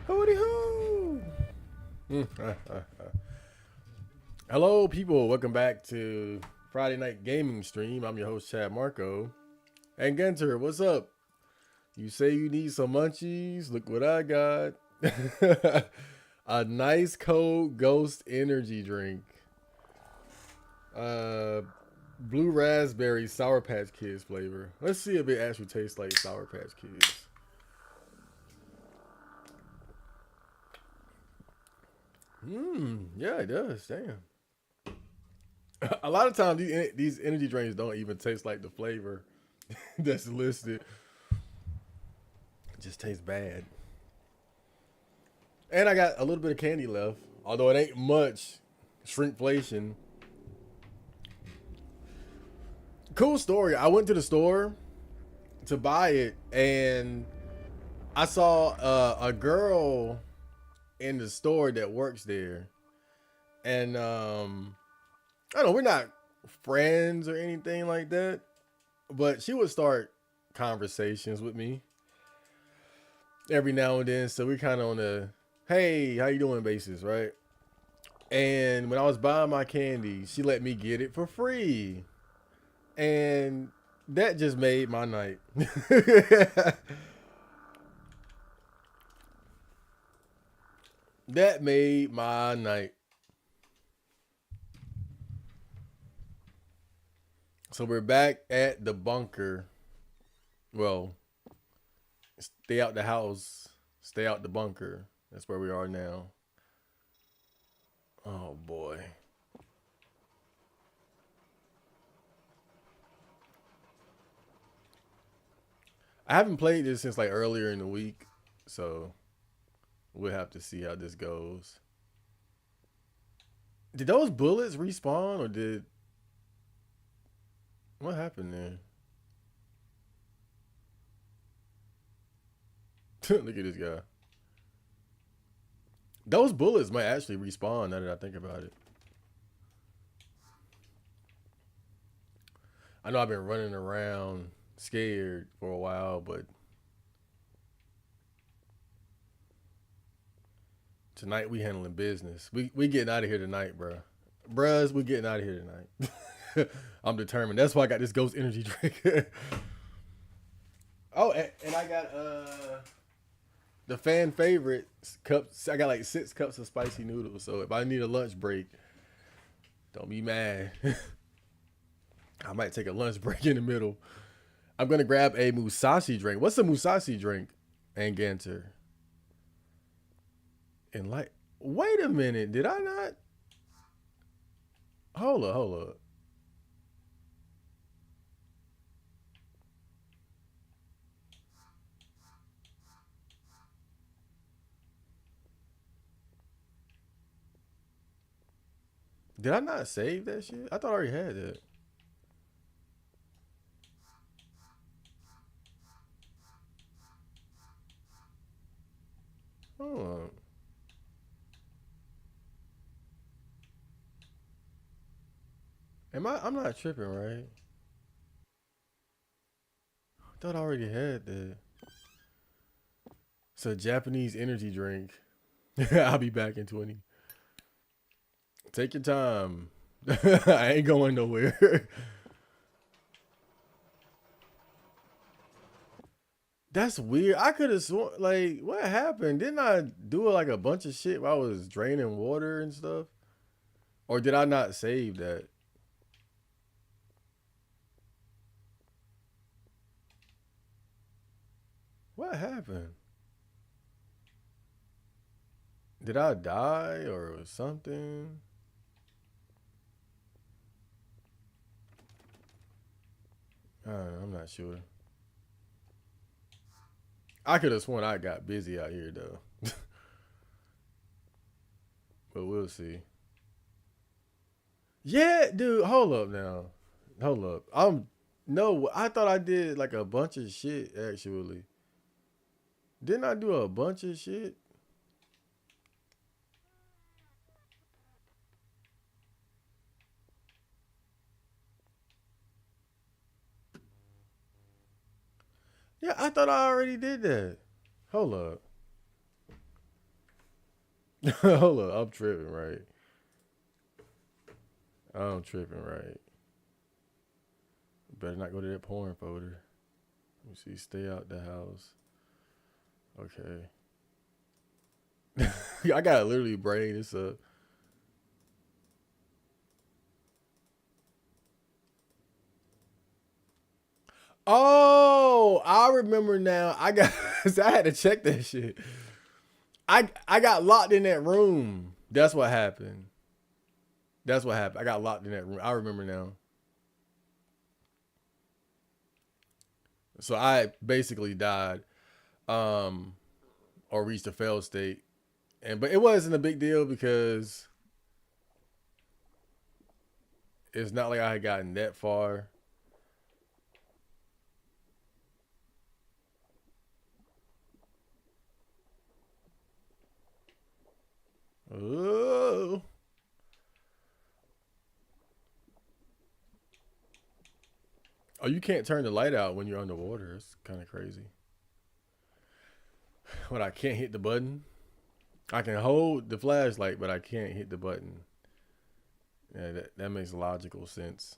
Howdy ho! Hello, people. Welcome back to Friday Night Gaming Stream. I'm your host, Chad Marco. And Genter, what's up? You say you need some munchies? Look what I got. A nice cold ghost energy drink. Blue raspberry Sour Patch Kids flavor. Let's see if it actually tastes like Sour Patch Kids. Yeah, it does. Damn. A lot of times these energy drinks don't even taste like the flavor that's listed. It just tastes bad. And I got a little bit of candy left, although it ain't much. Shrinkflation. Cool story. I went to the store to buy it, and I saw a girl in the store that works there, and I don't know, we're not friends or anything like that, but she would start conversations with me every now and then. So we kind of on a hey, how you doing basis, right? And when I was buying my candy, she let me get it for free. And that just made my night. That made my night. So we're back at the bunker. Well, stay out the house, stay out the bunker. That's where we are now. Oh boy. I haven't played this since like earlier in the week, so we'll have to see how this goes. Did those bullets respawn or did what happened there? Look at this guy. Those bullets might actually respawn now that I think about it. I know I've been running around scared for a while, but tonight we handling business. We getting out of here tonight, bro. Bruhs, we getting out of here tonight. I'm determined. That's why I got this ghost energy drink. Oh, and I got the fan favorite cups. I got like 6 cups of spicy noodles. So if I need a lunch break, don't be mad. I might take a lunch break in the middle. I'm gonna grab a Musashi drink. What's a Musashi drink? And Ganter. And like, wait a minute. Did I not? Hold up, hold up. Did I not save that shit? I thought I already had that. Hold on. Am I? I'm not tripping, right? I thought I already had that. It's a Japanese energy drink. I'll be back in 20. Take your time. I ain't going nowhere. That's weird. I could have sworn, like, what happened? Didn't I do like a bunch of shit while I was draining water and stuff? Or did I not save that? What happened? Did I die or something? I don't know, I'm not sure. I could have sworn I got busy out here though. But we'll see. Yeah, dude, hold up now. Hold up. No, I thought I did like a bunch of shit actually. Didn't I do a bunch of shit? Yeah, I thought I already did that. Hold up. Hold up, I'm tripping, right? I'm tripping, right? Better not go to that porn folder. Let me see. Stay out the house. Okay. I gotta literally brain this up. Oh, I remember now. I got. I had to check that shit. I got locked in that room. That's what happened. That's what happened. I got locked in that room. I remember now. So I basically died, um, or reached a failed state, and but it wasn't a big deal because it's not like I had gotten that far. Oh, oh, you can't turn the light out when you're underwater. It's kind of crazy. But I can't hit the button. I can hold the flashlight, but I can't hit the button. Yeah, that makes logical sense.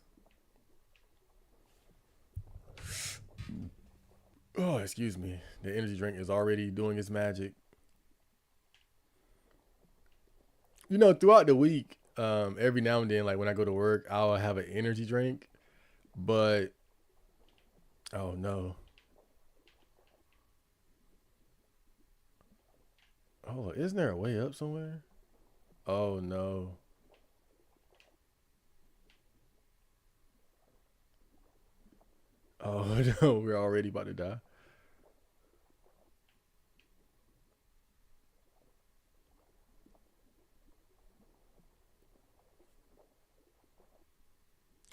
Oh, excuse me. The energy drink is already doing its magic. You know, throughout the week, every now and then, like when I go to work, I'll have an energy drink. But oh no, oh, isn't there a way up somewhere? Oh no, oh no, we're already about to die.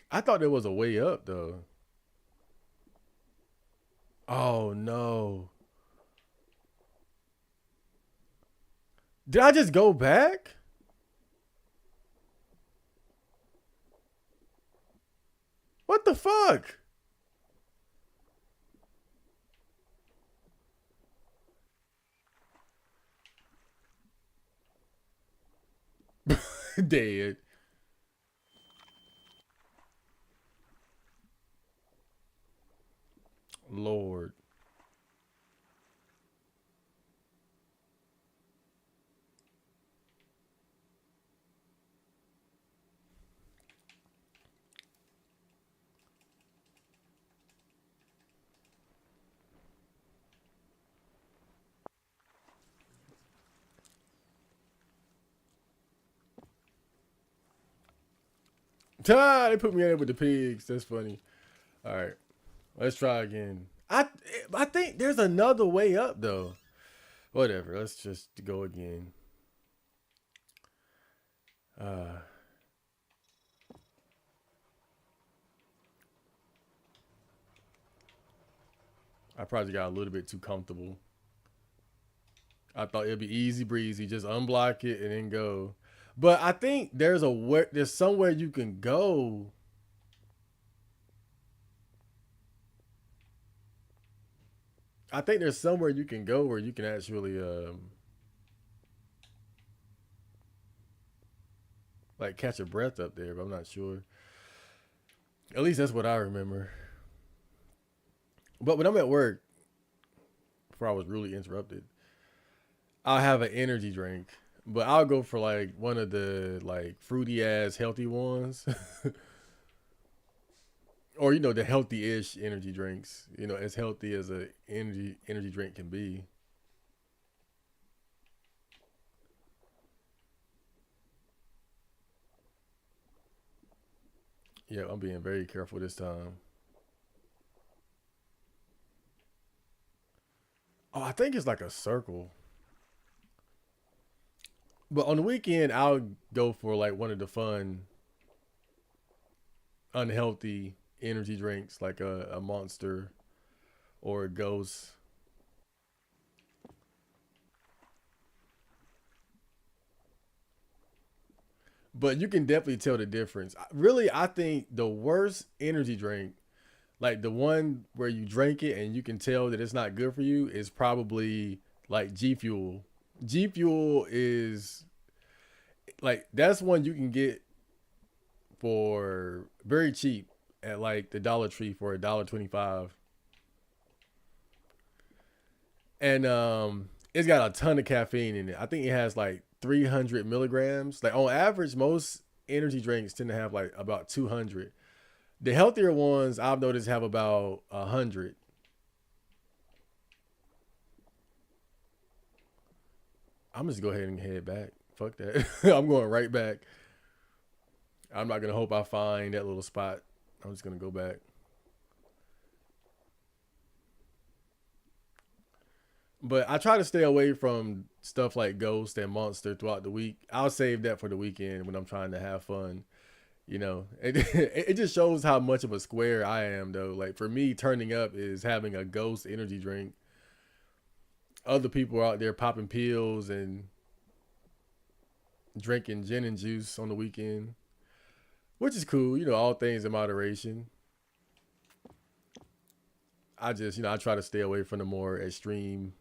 I thought there was a way up though. Oh no, did I just go back? What the fuck? Dead. Lord. Ah, they put me in there with the pigs. That's funny. All right, let's try again. I think there's another way up though. Whatever. Let's just go again. Uh, I probably got a little bit too comfortable. I thought it'd be easy breezy, just unblock it and then go. But I think there's somewhere you can go. I think there's somewhere you can go where you can actually like catch a breath up there, but I'm not sure. At least that's what I remember. But when I'm at work, before I was really interrupted, I'll have an energy drink, but I'll go for like one of the like fruity ass healthy ones, or you know the healthy-ish energy drinks. You know, as healthy as a energy drink can be. Yeah, I'm being very careful this time. Oh, I think it's like a circle. But on the weekend, I'll go for like one of the fun, unhealthy energy drinks, like a Monster or a Ghost. But you can definitely tell the difference. Really, I think the worst energy drink, like the one where you drink it and you can tell that it's not good for you, is probably like G Fuel. G Fuel is like that's one you can get for very cheap at like the Dollar Tree for $1.25, and it's got a ton of caffeine in it. I think it has like 300 milligrams. Like on average, most energy drinks tend to have like about 200. The healthier ones I've noticed have about 100. I'm just go ahead and head back. Fuck that. I'm going right back. I'm not gonna hope I find that little spot. I'm just gonna go back. But I try to stay away from stuff like Ghost and Monster throughout the week. I'll save that for the weekend when I'm trying to have fun. You know, it just shows how much of a square I am, though. Like for me, turning up is having a Ghost energy drink. Other people are out there popping pills and drinking gin and juice on the weekend, which is cool. You know, all things in moderation. I just, I try to stay away from the more extreme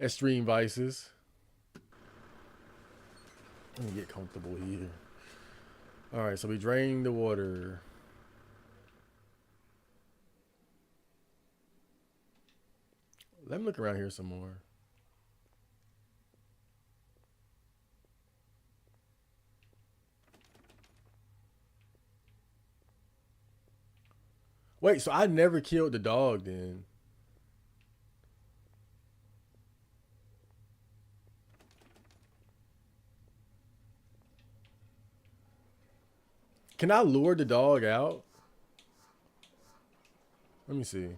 vices. Let me get comfortable here. All right, so we drain the water. Let me look around here some more. Wait, so I never killed the dog then? Can I lure the dog out? Let me see.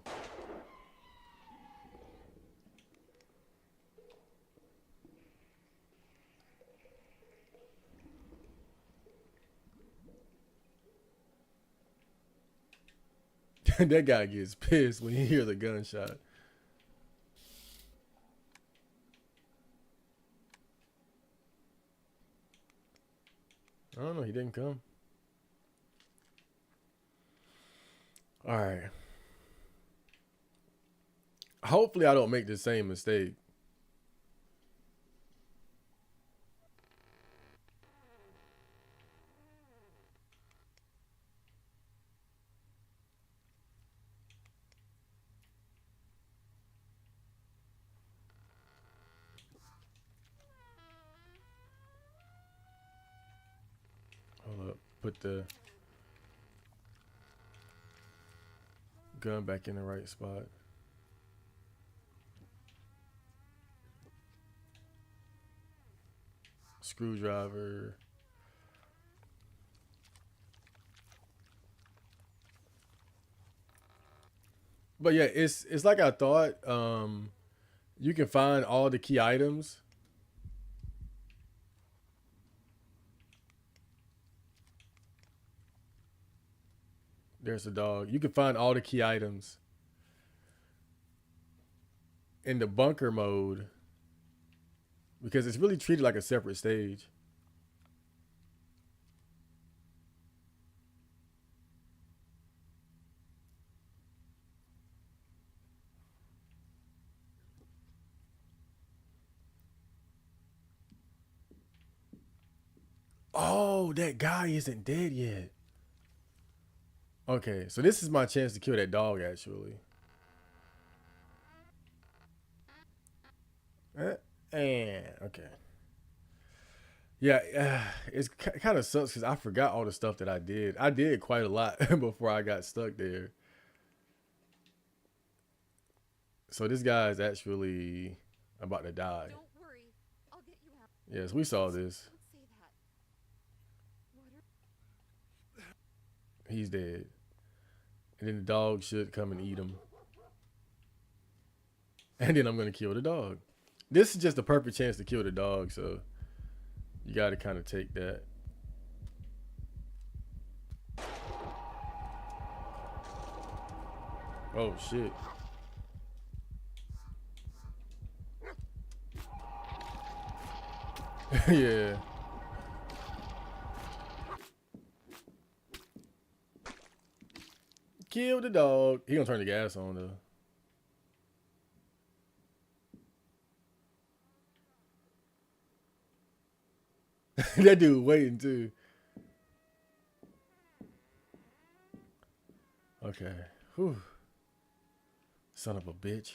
That guy gets pissed when he hears a gunshot. I don't know. He didn't come. All right. Hopefully, I don't make the same mistake. Hold up. Put the gun back in the right spot. Screwdriver. But yeah, it's like I thought. You can find all the key items. There's the dog. You can find all the key items in the bunker mode because it's really treated like a separate stage. Oh, that guy isn't dead yet. Okay, so this is my chance to kill that dog actually. And okay. Yeah, it's kind of sucks because I forgot all the stuff that I did. I did quite a lot before I got stuck there. So this guy is actually about to die. Yes, we saw this. He's dead. And then the dog should come and eat him. And then I'm going to kill the dog. This is just a perfect chance to kill the dog, so you got to kind of take that. Oh, shit. Yeah. Kill the dog. He gonna turn the gas on though. That dude waiting too. Okay. Whew. Son of a bitch.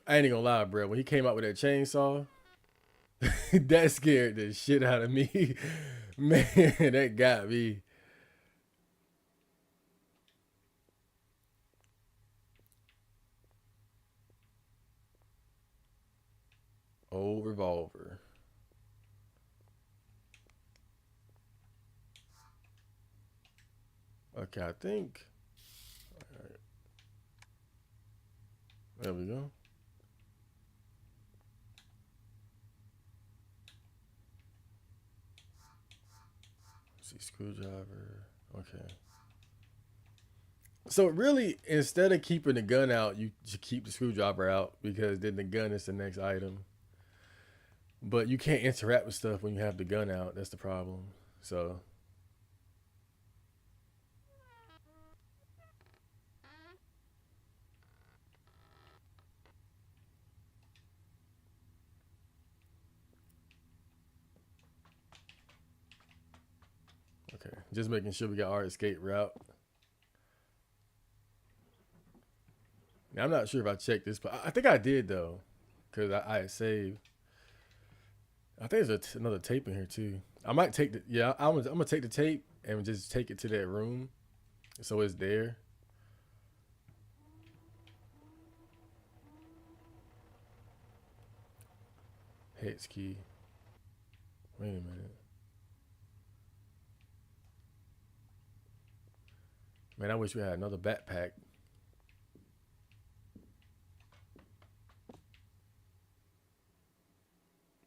I ain't even gonna lie, bro. When he came out with that chainsaw, that scared the shit out of me. Man, that got me. Old revolver. Okay, I think. Right, there we go. Let's see, screwdriver. Okay. So really, instead of keeping the gun out, you should keep the screwdriver out because then the gun is the next item. But you can't interact with stuff when you have the gun out. That's the problem. So okay, just making sure we got our escape route. Now, I'm not sure if I checked this, but I think I did though, because I had saved. I think there's another tape in here too. I might take the yeah. I'm gonna take the tape and just take it to that room, so it's there. Hex key. Wait a minute, man. I wish we had another backpack.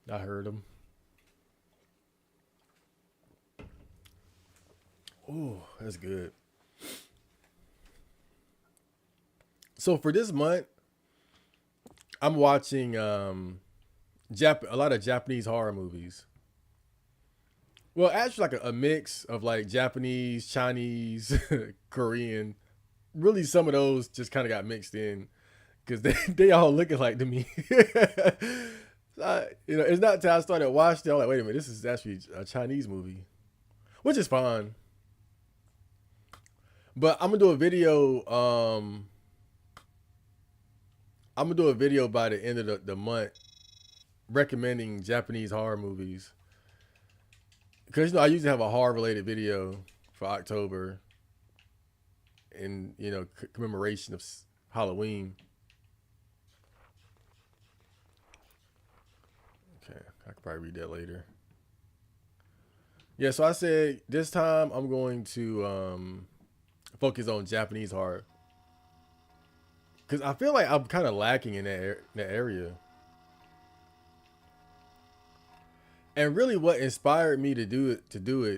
I heard him. Oh, that's good. So for this month, I'm watching a lot of Japanese horror movies. Well, actually, like a mix of like Japanese, Chinese, Korean. Really, some of those just kind of got mixed in because they all looking like to me. It's not until I started watching it, I'm like, wait a minute, this is actually a Chinese movie, which is fine. But I'm gonna do a video. I'm gonna do a video by the end of the month recommending Japanese horror movies because I usually have a horror related video for October in commemoration of Halloween. Okay, I could probably read that later. Yeah, so I said this time I'm going to focus on Japanese horror because I feel like I'm kind of lacking in that area. And really, what inspired me to do it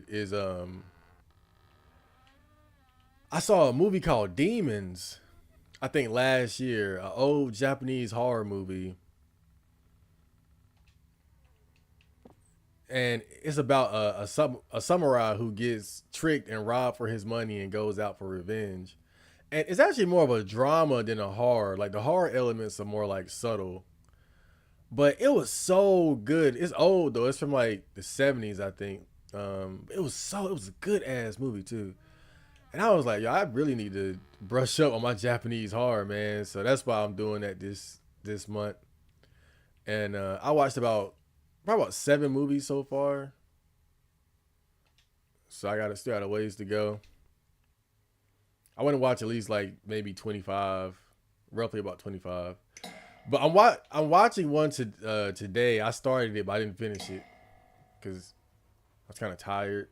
is I saw a movie called Demons. I think last year, an old Japanese horror movie, and it's about a samurai who gets tricked and robbed for his money and goes out for revenge. And it's actually more of a drama than a horror. Like the horror elements are more like subtle, but it was so good. It's old though. It's from like the '70s, I think. It was a good ass movie too. And I was like, yo, I really need to brush up on my Japanese horror, man. So that's why I'm doing that this month. And I watched probably about 7 movies so far. So I got still got a ways to go. I want to watch at least like maybe 25, roughly about 25. But I'm watching one today. I started it, but I didn't finish it because I was kind of tired.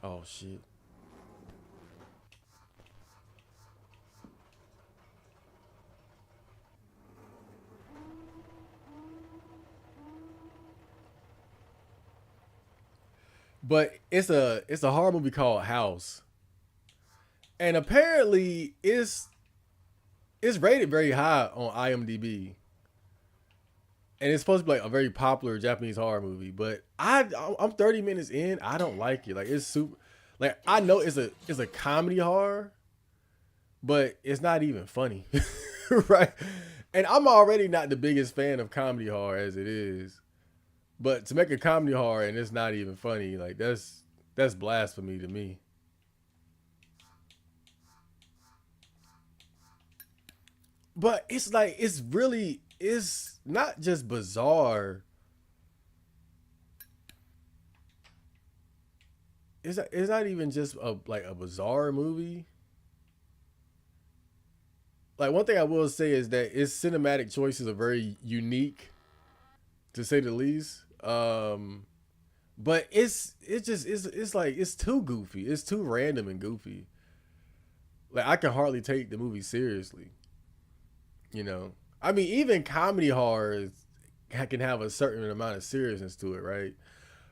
Oh shit! But it's a horror movie called House, and apparently it's rated very high on IMDb, and it's supposed to be like a very popular Japanese horror movie. But I'm 30 minutes in, I don't like it. Like it's super. Like I know it's a comedy horror, but it's not even funny. right? And I'm already not the biggest fan of comedy horror as it is, but to make a comedy horror and it's not even funny, like that's blasphemy to me. But it's like it's not just bizarre. It's not even just a bizarre movie. Like one thing I will say is that its cinematic choices are very unique, to say the least. But it's like it's too goofy. It's too random and goofy. Like I can hardly take the movie seriously. You know, I mean, even comedy horror can have a certain amount of seriousness to it, right?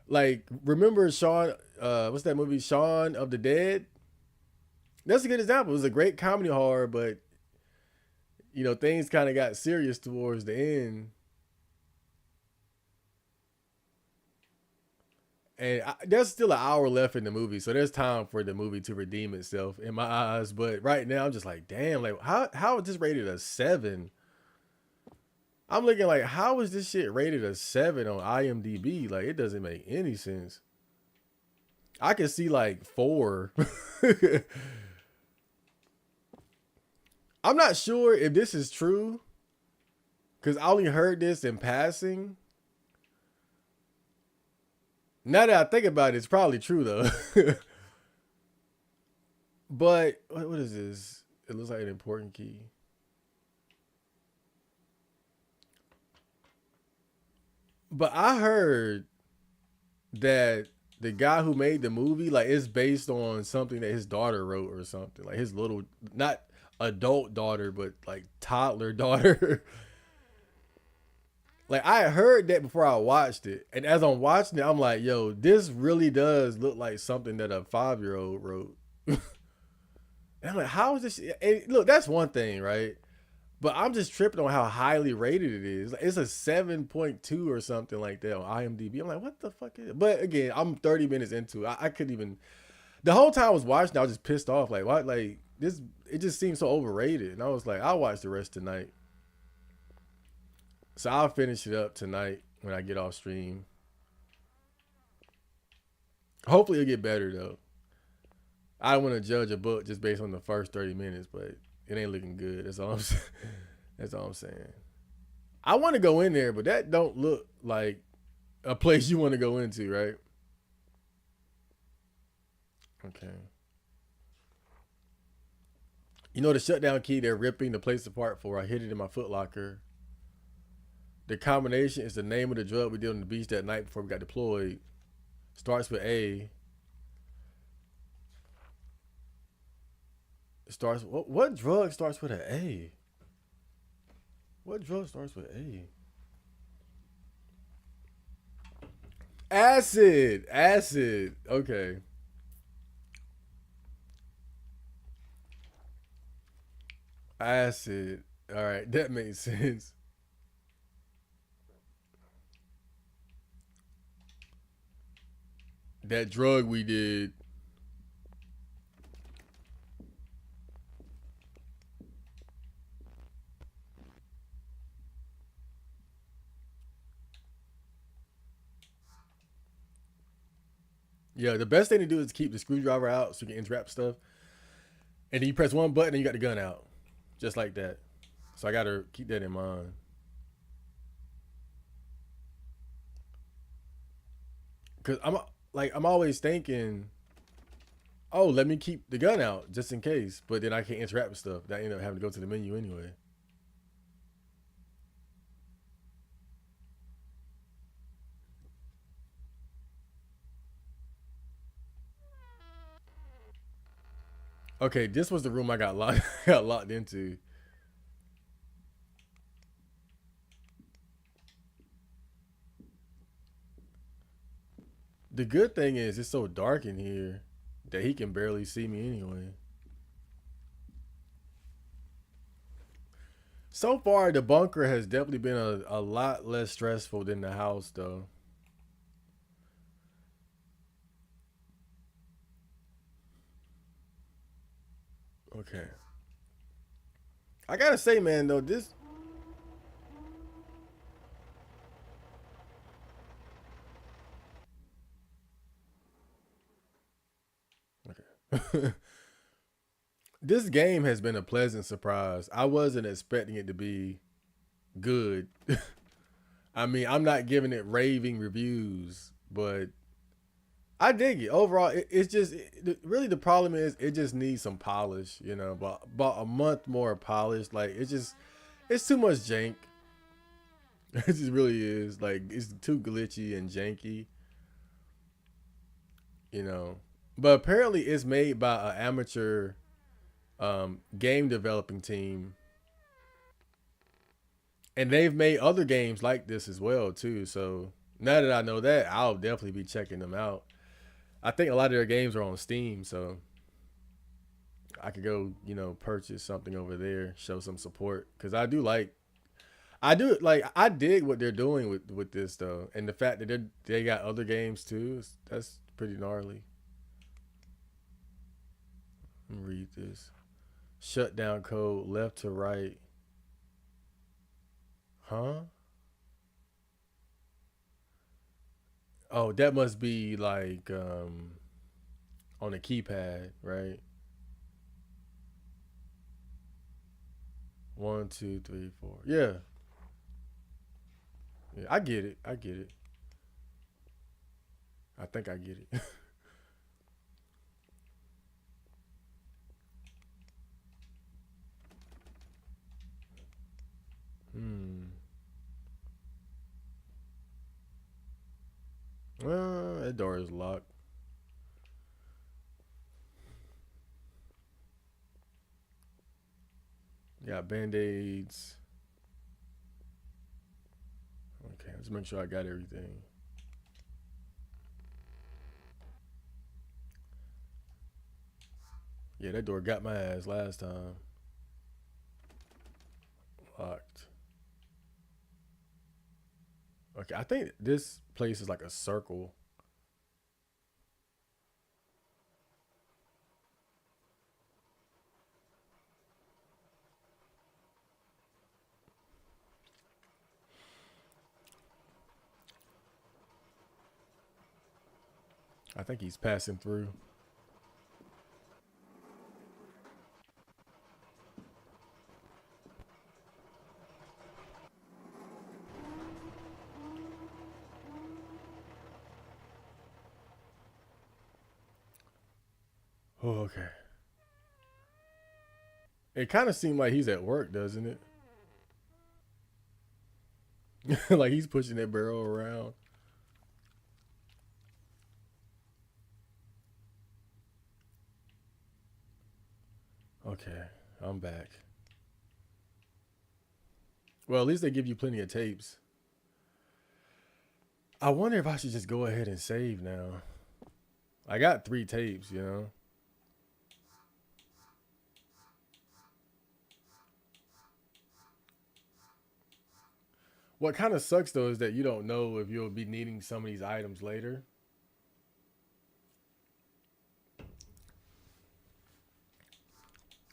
Like remember Shaun? What's that movie? Shaun of the Dead. That's a good example. It was a great comedy horror, but things kind of got serious towards the end. And there's still an hour left in the movie, so there's time for the movie to redeem itself in my eyes. But right now, I'm just like, damn, like how is this rated a 7? I'm looking like, how is this shit rated a 7 on IMDb? Like, it doesn't make any sense. I can see like 4. I'm not sure if this is true because I only heard this in passing. Now that I think about it, it's probably true though. But what is this? It looks like an important key. But I heard that the guy who made the movie, like, it's based on something that his daughter wrote or something. Like his little, not adult daughter, but like toddler daughter. Like I heard that before I watched it, and as I'm watching it, I'm like, "Yo, this really does look like something that a 5-year-old wrote." And I'm like, "How is this?" And look, that's one thing, right? But I'm just tripping on how highly rated it is. Like, it's a 7.2 or something like that on IMDb. I'm like, what the fuck is it? But again, I'm 30 minutes into it. I couldn't even. The whole time I was watching, I was just pissed off. Like, what? Like, this, it just seems so overrated. And I was like, I'll watch the rest tonight. So I'll finish it up tonight when I get off stream. Hopefully it'll get better, though. I don't want to judge a book just based on the first 30 minutes, but it ain't looking good. That's all I'm saying. That's all I'm saying. I want to go in there, but that don't look like a place you want to go into, right? Okay. The shutdown key they're ripping the place apart for. I hid it in my footlocker. The combination is the name of the drug we did on the beach that night before we got deployed. Starts with A. Starts what drug starts with an A? What drug starts with A? Acid. Acid. Okay. Acid. All right, that makes sense. That drug we did. Yeah, the best thing to do is keep the screwdriver out so you can interrupt stuff. And then you press one button and you got the gun out. Just like that. So I gotta keep that in mind. Cause I'm always thinking, oh, let me keep the gun out just in case. But then I can't interact with stuff. That I end up having to go to the menu anyway. Okay, this was the room I got locked got locked into. The good thing is it's so dark in here that he can barely see me anyway. So far, the bunker has definitely been a lot less stressful than the house, though. Okay. I gotta say, man, though this this game has been a pleasant surprise. I wasn't expecting it to be good. I mean, I'm not giving it raving reviews, but I dig it. Overall, it's just really the problem is it just needs some polish, you know, but about a month more polish. Like it's too much jank. It just really is. Like it's too glitchy and janky, you know. But apparently, it's made by an amateur game developing team, and they've made other games like this as well too. So now that I know that, I'll definitely be checking them out. I think a lot of their games are on Steam, so I could go, you know, purchase something over there, show some support because I dig what they're doing with this though, and the fact that they got other games too. That's pretty gnarly. Let me read this. Shutdown code left to right. Huh? Oh, that must be like on a keypad, right? One, two, three, four. Yeah, yeah. I get it. I get it. I think I get it. Hmm. Well, that door is locked. Got band aids. Okay, let's make sure I got everything. Yeah, that door got my ass last time. Locked. Okay, I think this place is like a circle. I think he's passing through. Oh, okay. It kind of seemed like he's at work, doesn't it? Like he's pushing that barrel around. Okay, I'm back. Well, at least they give you plenty of tapes. I wonder if I should just go ahead and save now. I got 3 tapes, you know. What kind of sucks though is that you don't know if you'll be needing some of these items later.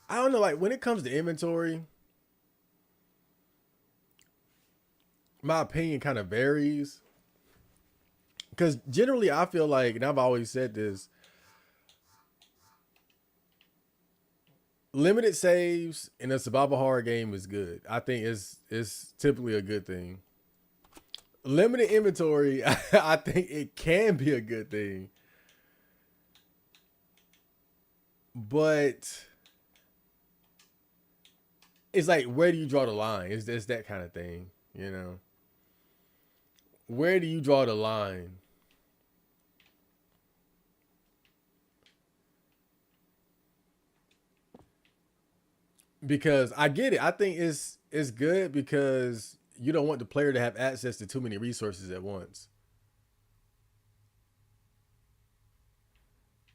I don't know, like when it comes to inventory, my opinion kind of varies. Because generally, I feel like, and I've always said this, limited saves in a survival horror game is good. I think it's typically a good thing. Limited inventory, I think it can be a good thing, but it's like where do you draw the line? It's that kind of thing, you know. Where do you draw the line? Because I get it. I think it's good because you don't want the player to have access to too many resources at once.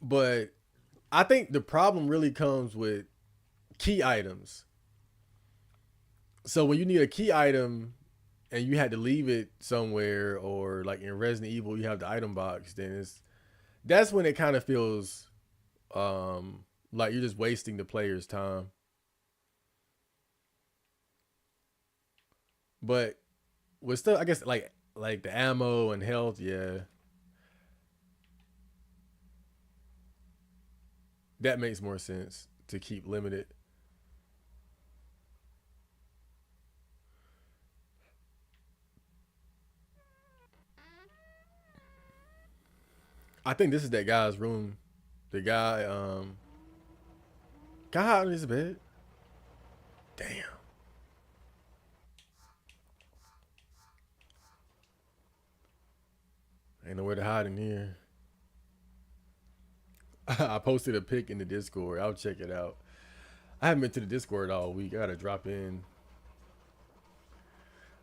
But I think the problem really comes with key items. So when you need a key item and you had to leave it somewhere, or like in Resident Evil you have the item box, then that's when it kind of feels like you're just wasting the player's time. But with stuff, I guess like the ammo and health, yeah, that makes more sense to keep limited. I think this is that guy's room. The guy got hot in his bed. Damn. Ain't nowhere to hide in here. I posted a pic in the Discord. I'll check it out. I haven't been to the Discord all week. I gotta drop in.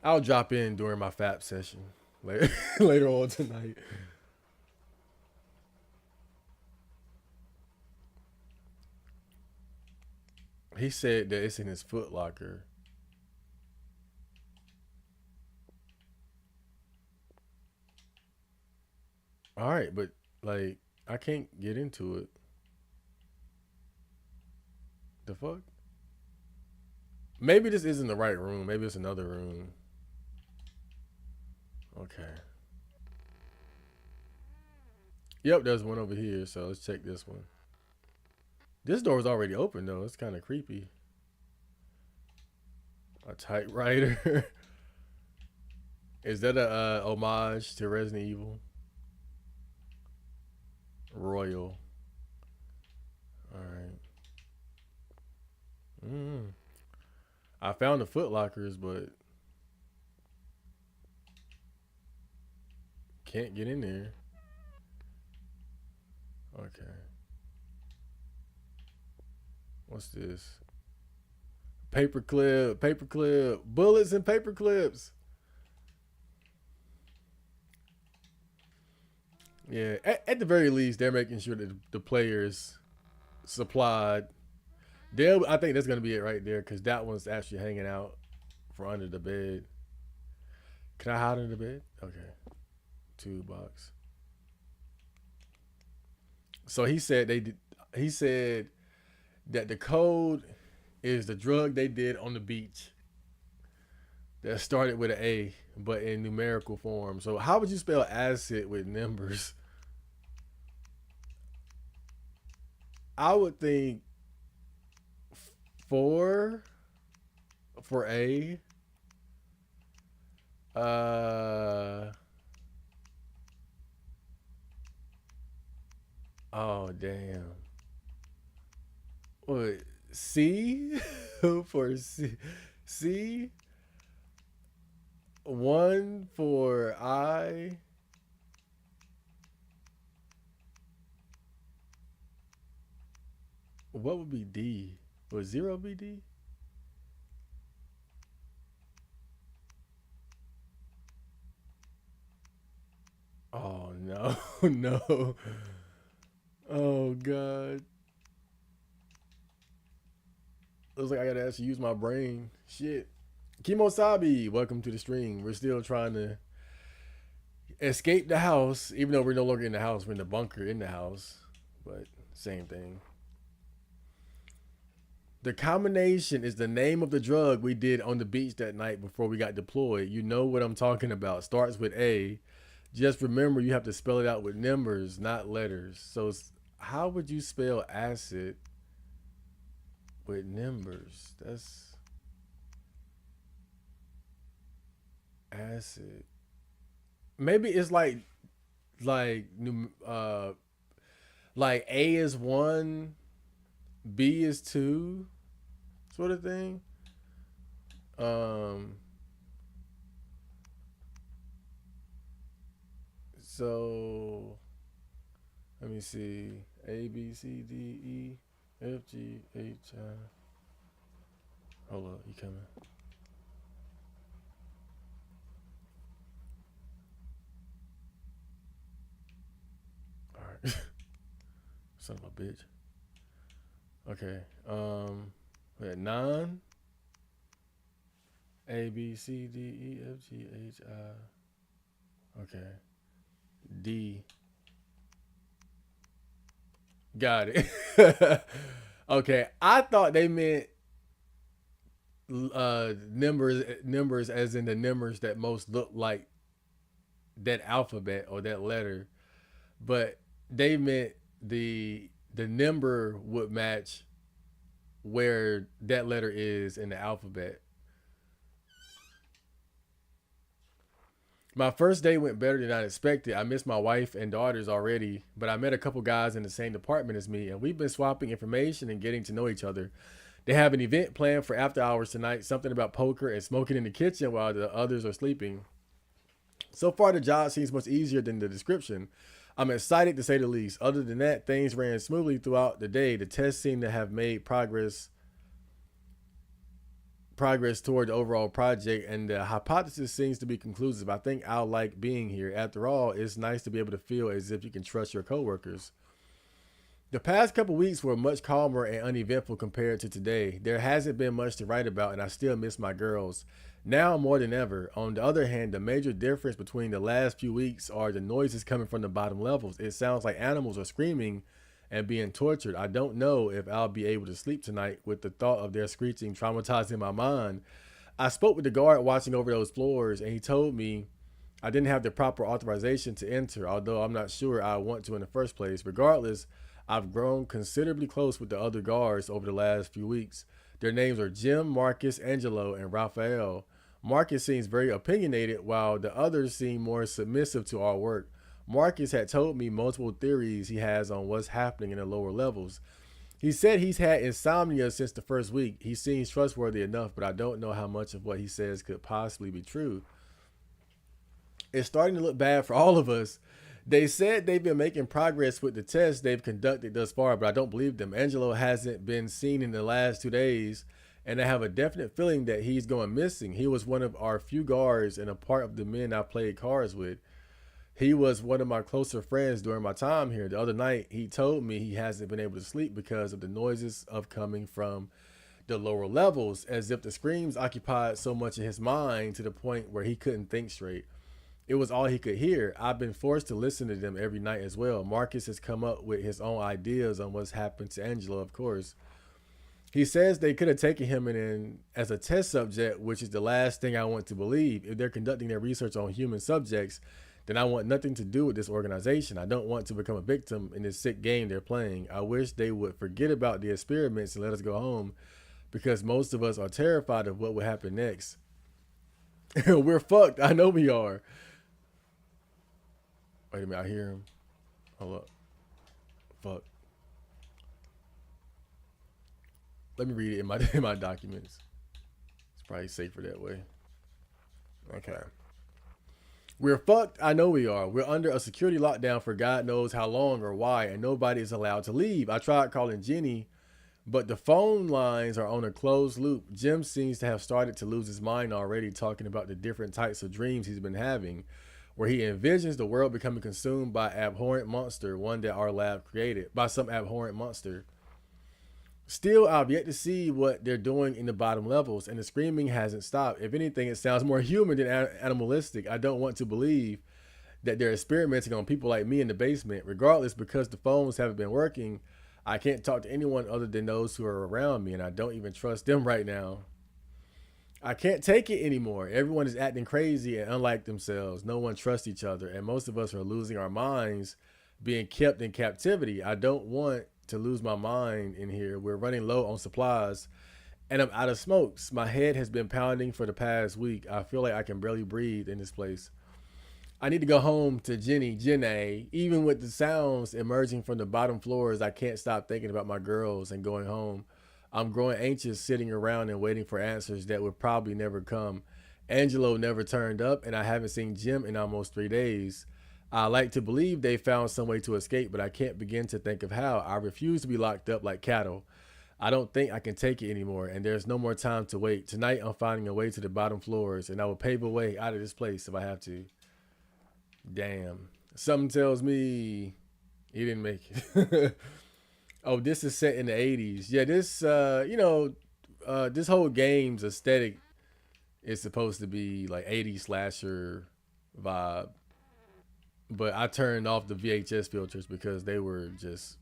I'll drop in during my FAP session later, later on tonight. He said that it's in his Foot Locker. All right, but like I can't get into it. The fuck? Maybe this isn't the right room. Maybe it's another room. Okay. Yep, there's one over here. So let's check this one. This door is already open though. It's kind of creepy. A typewriter. Is that a homage to Resident Evil? Royal. All right. Mm. I found the Foot Lockers, but can't get in there. Okay. What's this? Paperclip, paperclip, bullets and paper clips. Yeah, at the very least, they're making sure that the players supplied. I think that's gonna be it right there because that one's actually hanging out from under the bed. Can I hide under the bed? Okay, toolbox. So he said they did. He said that the code is the drug they did on the beach that started with an A, but in numerical form. So how would you spell acid with numbers? I would think four for A. Uh oh damn. What C for C? C one for I. What would be D? Would zero be D? Oh no, no. Oh god. Looks like I gotta actually use my brain. Shit. Kimosabi, welcome to the stream. We're still trying to escape the house, even though we're no longer in the house. We're in the bunker in the house. But same thing. The combination is the name of the drug we did on the beach that night before we got deployed. You know what I'm talking about. Starts with A. Just remember you have to spell it out with numbers, not letters. So how would you spell acid with numbers? That's acid. Maybe it's like like A is one, B is two, sort of thing. Um, so let me see. A B C D E F G H I. Hold up, you coming? All right, son of a bitch. Okay. We had nine. A B C D E F G H I. Okay. D. Got it. Okay. I thought they meant numbers as in the numbers that most look like that alphabet or that letter, but they meant the number would match where that letter is in the alphabet. My first day went better than I expected. I missed my wife and daughters already, but I met a couple guys in the same department as me, and we've been swapping information and getting to know each other. They have an event planned for after hours tonight, something about poker and smoking in the kitchen while the others are sleeping. So far, the job seems much easier than the description. I'm excited to say the least. Other than that, things ran smoothly throughout the day. The tests seem to have made progress toward the overall project, and the hypothesis seems to be conclusive. I think I'll like being here. After all, it's nice to be able to feel as if you can trust your coworkers. The past couple weeks were much calmer and uneventful compared to today. There hasn't been much to write about, and I still miss my girls. Now more than ever. On the other hand, the major difference between the last few weeks are the noises coming from the bottom levels. It sounds like animals are screaming and being tortured. I don't know if I'll be able to sleep tonight with the thought of their screeching traumatizing my mind. I spoke with the guard watching over those floors, and he told me I didn't have the proper authorization to enter, although I'm not sure I want to in the first place. Regardless, I've grown considerably close with the other guards over the last few weeks. Their names are Jim, Marcus, Angelo, and Raphael. Marcus seems very opinionated, while the others seem more submissive to our work. Marcus had told me multiple theories he has on what's happening in the lower levels. He said he's had insomnia since the first week. He seems trustworthy enough, but I don't know how much of what he says could possibly be true. It's starting to look bad for all of us. They said they've been making progress with the tests they've conducted thus far, but I don't believe them. Angelo hasn't been seen in the last 2 days, and I have a definite feeling that he's going missing. He was one of our few guards and a part of the men I played cards with. He was one of my closer friends during my time here. The other night, he told me he hasn't been able to sleep because of the noises of coming from the lower levels, as if the screams occupied so much of his mind to the point where he couldn't think straight. It was all he could hear. I've been forced to listen to them every night as well. Marcus has come up with his own ideas on what's happened to Angelo, of course. He says they could have taken him in as a test subject, which is the last thing I want to believe. If they're conducting their research on human subjects, then I want nothing to do with this organization. I don't want to become a victim in this sick game they're playing. I wish they would forget about the experiments and let us go home, because most of us are terrified of what will happen next. We're fucked. I know we are. Wait a minute, I hear him. Hold up. Fuck. Let me read it in my in my documents. It's probably safer that way. Okay. We're fucked. I know we are. We're under a security lockdown for God knows how long or why, and nobody is allowed to leave. I tried calling Jenny, but the phone lines are on a closed loop. Jim seems to have started to lose his mind already, talking about the different types of dreams he's been having, where he envisions the world becoming consumed by abhorrent monster, one that our lab created, by some abhorrent monster. Still, I've yet to see what they're doing in the bottom levels, and the screaming hasn't stopped. If anything, it sounds more human than animalistic. I don't want to believe that they're experimenting on people like me in the basement. Regardless, because the phones haven't been working, I can't talk to anyone other than those who are around me, and I don't even trust them right now. I can't take it anymore. Everyone is acting crazy and unlike themselves. No one trusts each other, and most of us are losing our minds, being kept in captivity. I don't want to lose my mind in here. We're running low on supplies, and I'm out of smokes. My head has been pounding for the past week. I feel like I can barely breathe in this place. I need to go home to Jenny. Even with the sounds emerging from the bottom floors, I can't stop thinking about my girls and going home. I'm growing anxious sitting around and waiting for answers that would probably never come. Angelo never turned up, and I haven't seen Jim in almost 3 days. I like to believe they found some way to escape, but I can't begin to think of how. I refuse to be locked up like cattle. I don't think I can take it anymore, and there's no more time to wait. Tonight, I'm finding a way to the bottom floors, and I will pave a way out of this place if I have to. Damn. Something tells me he didn't make it. Oh, this is set in the 80s. Yeah, this, this whole game's aesthetic is supposed to be like 80s slasher vibe. But I turned off the VHS filters because they were just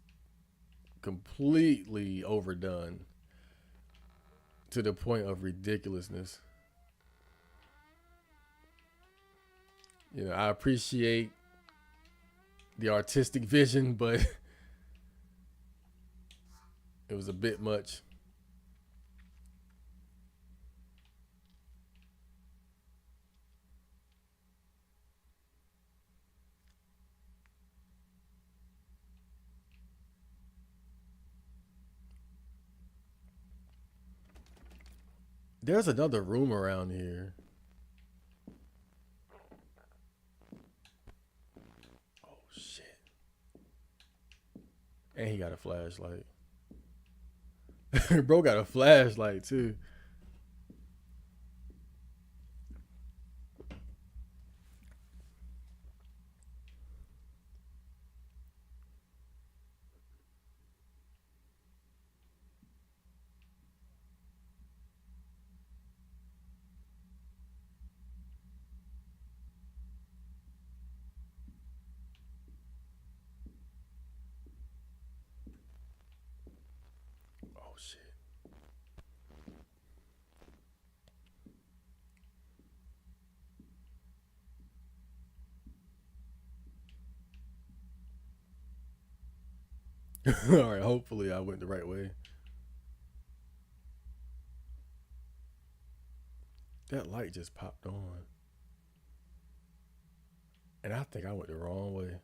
completely overdone to the point of ridiculousness. You know, I appreciate the artistic vision, but it was a bit much. There's another room around here. Oh shit! And he got a flashlight. Bro got a flashlight too. Oh shit. All right, hopefully I went the right way. That light just popped on. And I think I went the wrong way.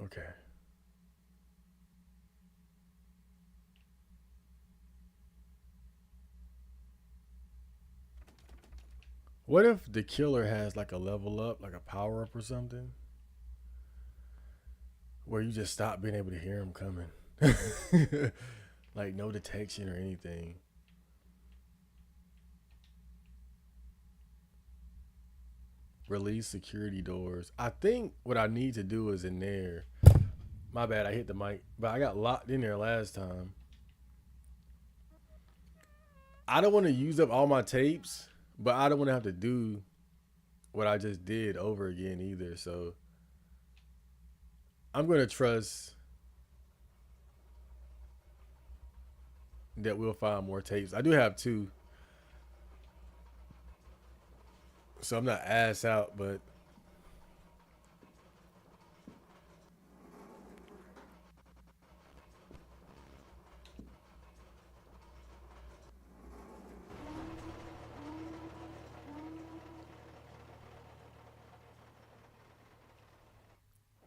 Okay. What if the killer has like a level up, like a power up or something, where you just stop being able to hear him coming? Like no detection or anything. Release security doors. I think what I need to do is in there. My bad, I hit the mic, but I got locked in there last time. I don't want to use up all my tapes, but I don't want to have to do what I just did over again either. So I'm gonna trust that we'll find more tapes. I do have two, so I'm not ass out, but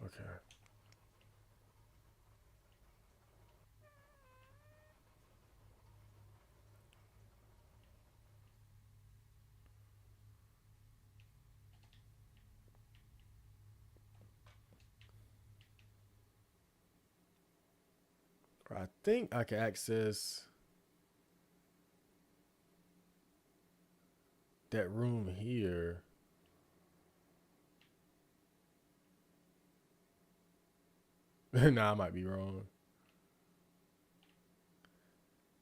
okay. I think I can access that room here. Nah, I might be wrong.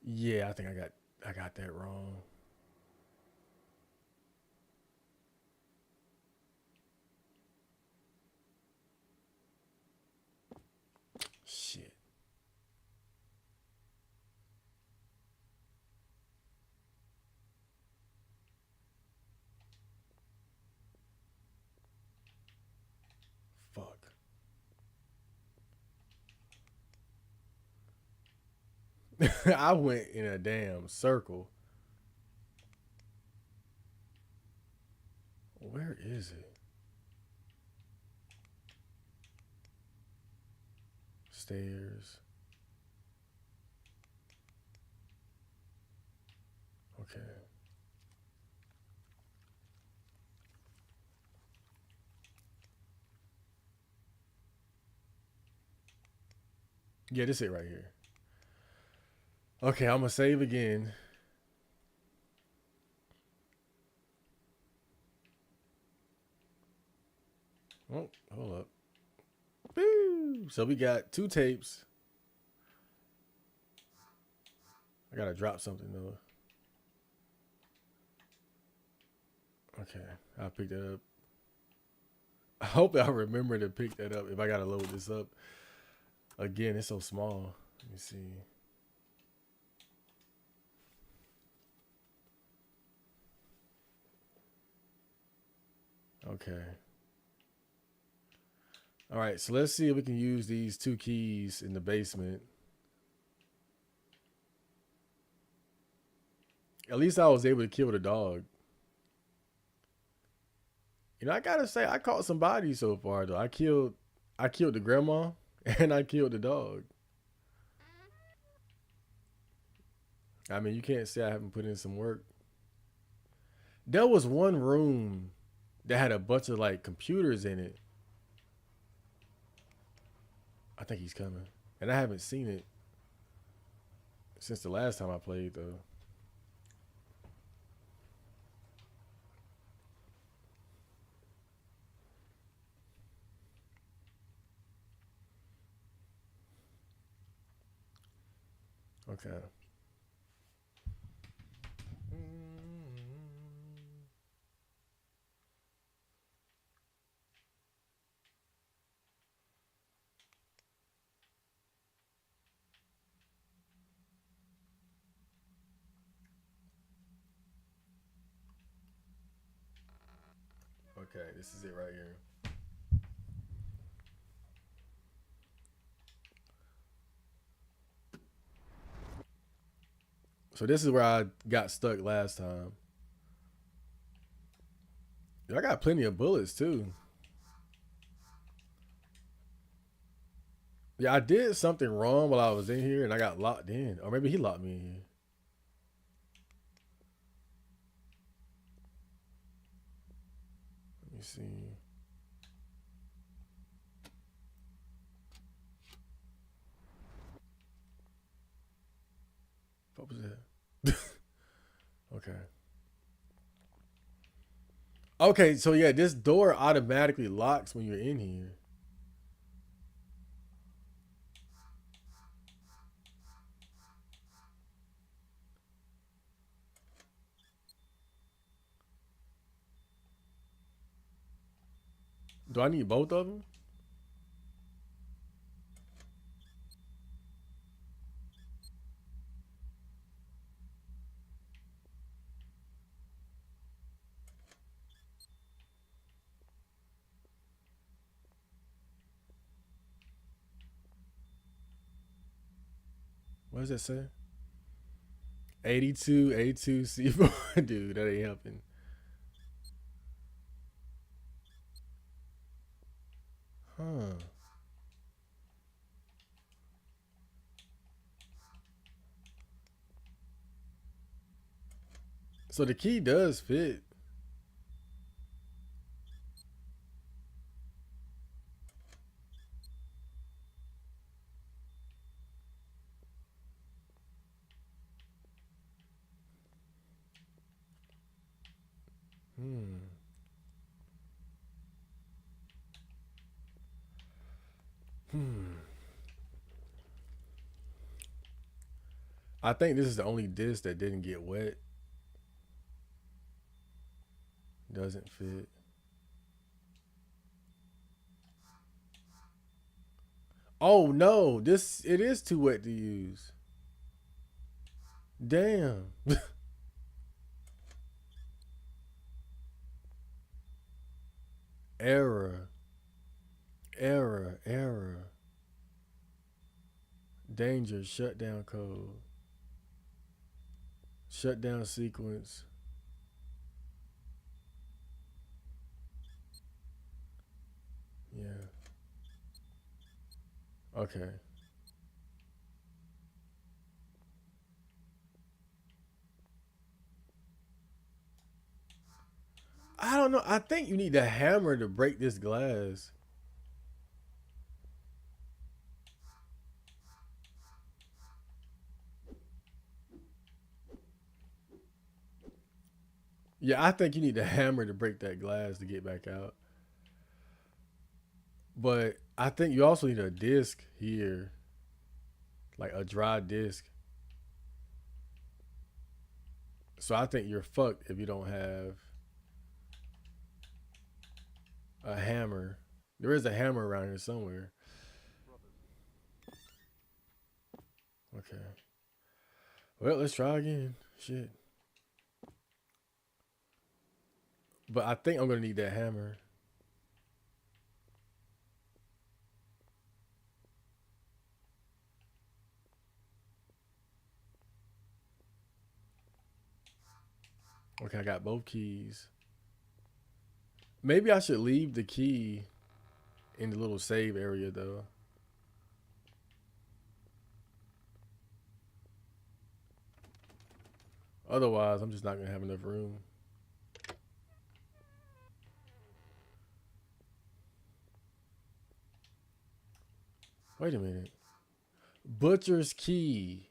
Yeah, I got that wrong. Shit. Fuck. I went in a damn circle. Where is it? Stairs. Okay. Yeah, this it right here. Okay, I'm gonna save again. Oh, hold up. Woo! So we got two tapes. I gotta drop something though. Okay, I'll pick that up. I hope I remember to pick that up if I gotta load this up. Again, it's so small. Let me see. Okay. All right, so let's see if we can use these two keys in the basement. At least I was able to kill the dog. You know, I gotta say, I caught some bodies so far though. I killed the grandma, and I killed the dog. I mean, you can't say I haven't put in some work. There was one room that had a bunch of like computers in it. I think he's coming, and I haven't seen it since the last time I played though. Okay. Okay, this is it right here. So this is where I got stuck last time. I got plenty of bullets too. Yeah, I did something wrong while I was in here and I got locked in. Or maybe he locked me in here. Let me see. What was that? Okay. Okay, so yeah, this door automatically locks when you're in here. Do I need both of them? What does that say? 82, 82 C4. Dude, that ain't helping. Huh. So the key does fit. Hmm. Hmm. I think this is the only disc that didn't get wet. Doesn't fit. Oh no, this it is too wet to use. Damn. Error. Error. Error. Danger. Shutdown code. Shutdown sequence. Yeah. Okay. I don't know. I think you need a hammer to break this glass. Yeah, I think you need a hammer to break that glass to get back out. But I think you also need a disc here, like a dry disc. So I think you're fucked if you don't have a hammer. There is a hammer around here somewhere. Okay. Well, let's try again. Shit. But I think I'm gonna need that hammer. Okay, I got both keys. Maybe I should leave the key in the little save area though. Otherwise, I'm just not gonna have enough room. Wait a minute. Butcher's key.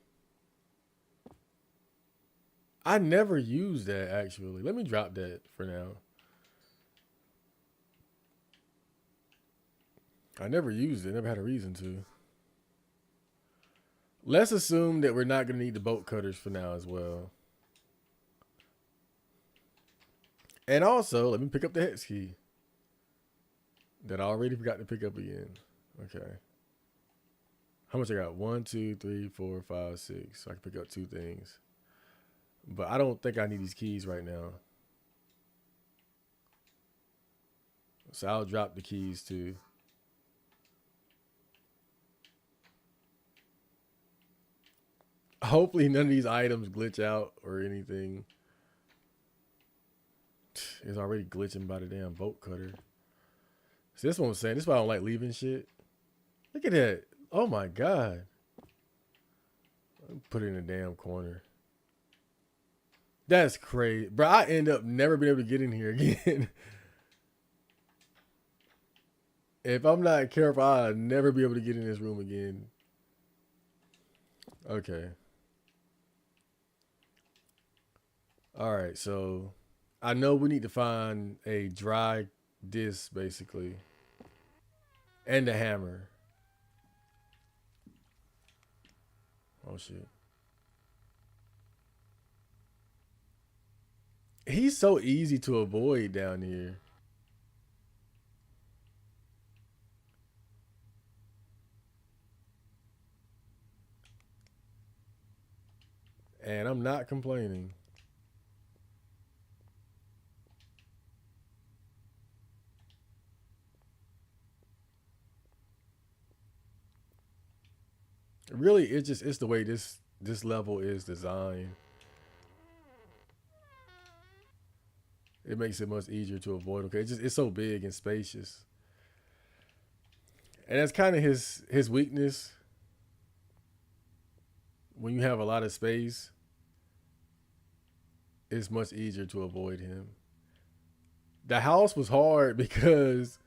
I never used that actually. Let me drop that for now. I never used it. Never had a reason to. Let's assume that we're not gonna need the bolt cutters for now as well. And also, let me pick up the hex key that I already forgot to pick up again. Okay. How much I got? 1, 2, 3, 4, 5, 6. So I can pick up 2 things. But I don't think I need these keys right now. So I'll drop the keys too. Hopefully none of these items glitch out or anything. It's already glitching by the damn bolt cutter. See, that's what I'm saying. This is why I don't like leaving shit. Look at that. Oh my God. Put it in a damn corner. That's crazy. Bro, I end up never being able to get in here again. If I'm not careful, I'll never be able to get in this room again. Okay. All right, so I know we need to find a dry disc, basically. And a hammer. Oh, shit. He's so easy to avoid down here. And I'm not complaining. Really, it's the way this level is designed. It makes it much easier to avoid. Okay, it's so big and spacious, and that's kind of his weakness. When you have a lot of space, it's much easier to avoid him. The house was hard because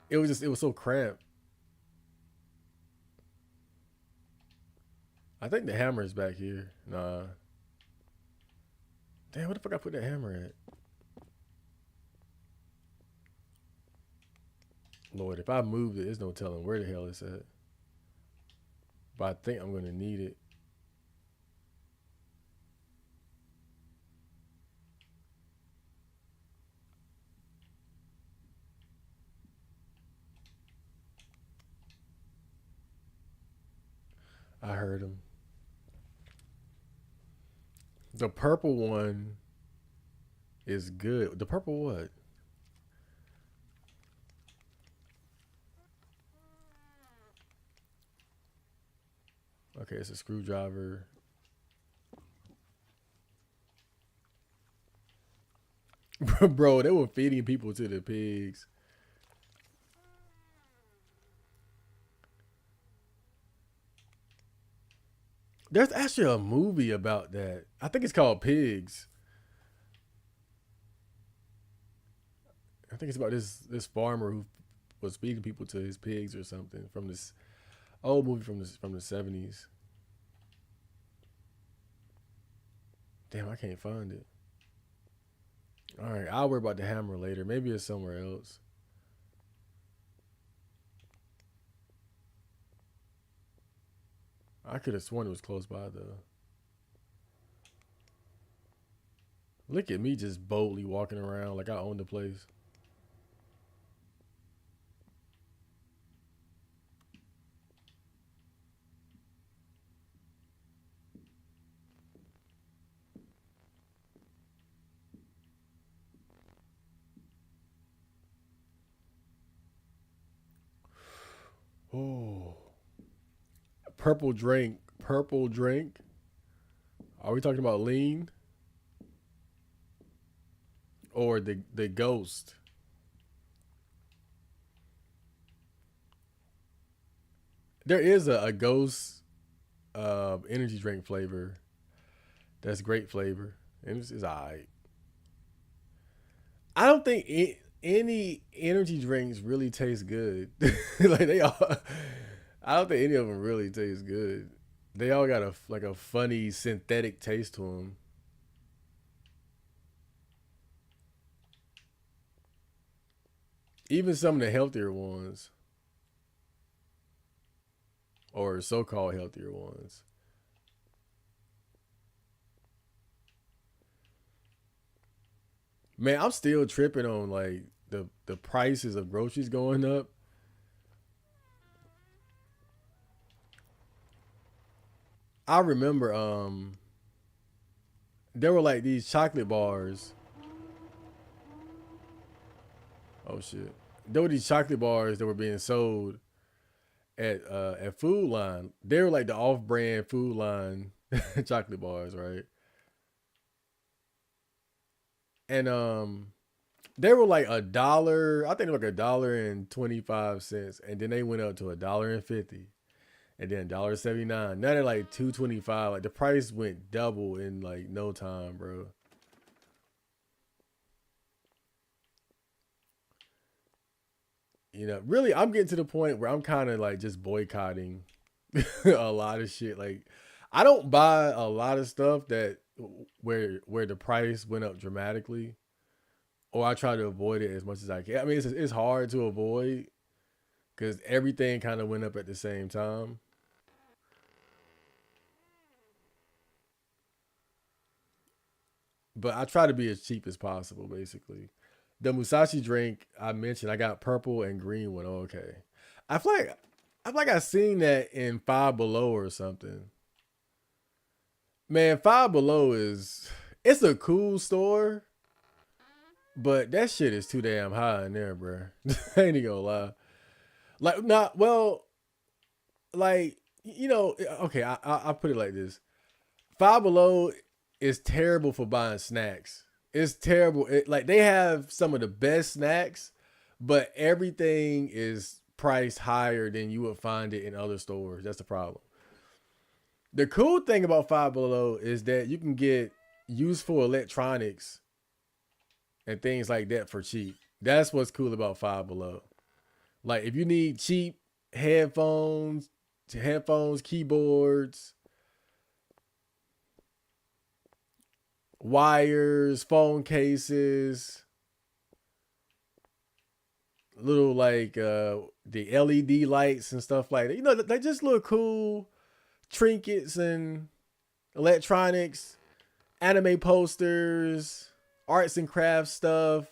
it was so cramped. I think the hammer is back here. Nah. Damn, where the fuck I put that hammer at? Lord, if I moved it, there's no telling where the hell it's at. But I think I'm gonna need it. I heard him. The purple one is good. The purple what? Okay, it's a screwdriver. Bro, they were feeding people to the pigs. There's actually a movie about that. I think it's called Pigs. I think it's about this farmer who was feeding people to his pigs or something from this old movie from the 70s. Damn, I can't find it. All right, I'll worry about the hammer later. Maybe it's somewhere else. I could have sworn it was close by though. Look at me just boldly walking around like I own the place. Oh, purple drink. Purple drink. Are we talking about lean or the ghost? There is a ghost energy drink flavor. That's great flavor. And it's alright. I don't think any energy drinks really taste good. Like they all, I don't think any of them really taste good. They all got a like a funny synthetic taste to them. Even some of the healthier ones, or so-called healthier ones. Man, I'm still tripping on like the prices of groceries going up. I remember there were like these chocolate bars. Oh shit. There were these chocolate bars that were being sold at Food Line. They were like the off-brand Food Line chocolate bars, right? And they were like a dollar. I think they were like $1.25, and then they went up to $1.50, and then $1.79. Now they're like $2.25. Like the price went double in like no time, bro. You know, really, I'm getting to the point where I'm kind of like just boycotting a lot of shit. Like, I don't buy a lot of stuff that where the price went up dramatically, or I try to avoid it as much as I can. I mean, it's hard to avoid because everything kind of went up at the same time. But I try to be as cheap as possible, basically. The Musashi drink I mentioned, I got purple and green one. Oh, okay, I feel like I seen that in Five Below or something. Man, Five Below is it's a cool store, but that shit is too damn high in there, bro. I ain't gonna lie. Like, not well, like okay. I put it like this: Five Below is terrible for buying snacks. It's terrible. Like they have some of the best snacks, but everything is priced higher than you would find it in other stores. That's the problem. The cool thing about Five Below is that you can get useful electronics and things like that for cheap. That's what's cool about Five Below. Like if you need cheap headphones, keyboards, wires, phone cases, little like the LED lights and stuff like that. You know, they just look cool trinkets and electronics, anime posters, arts and crafts stuff,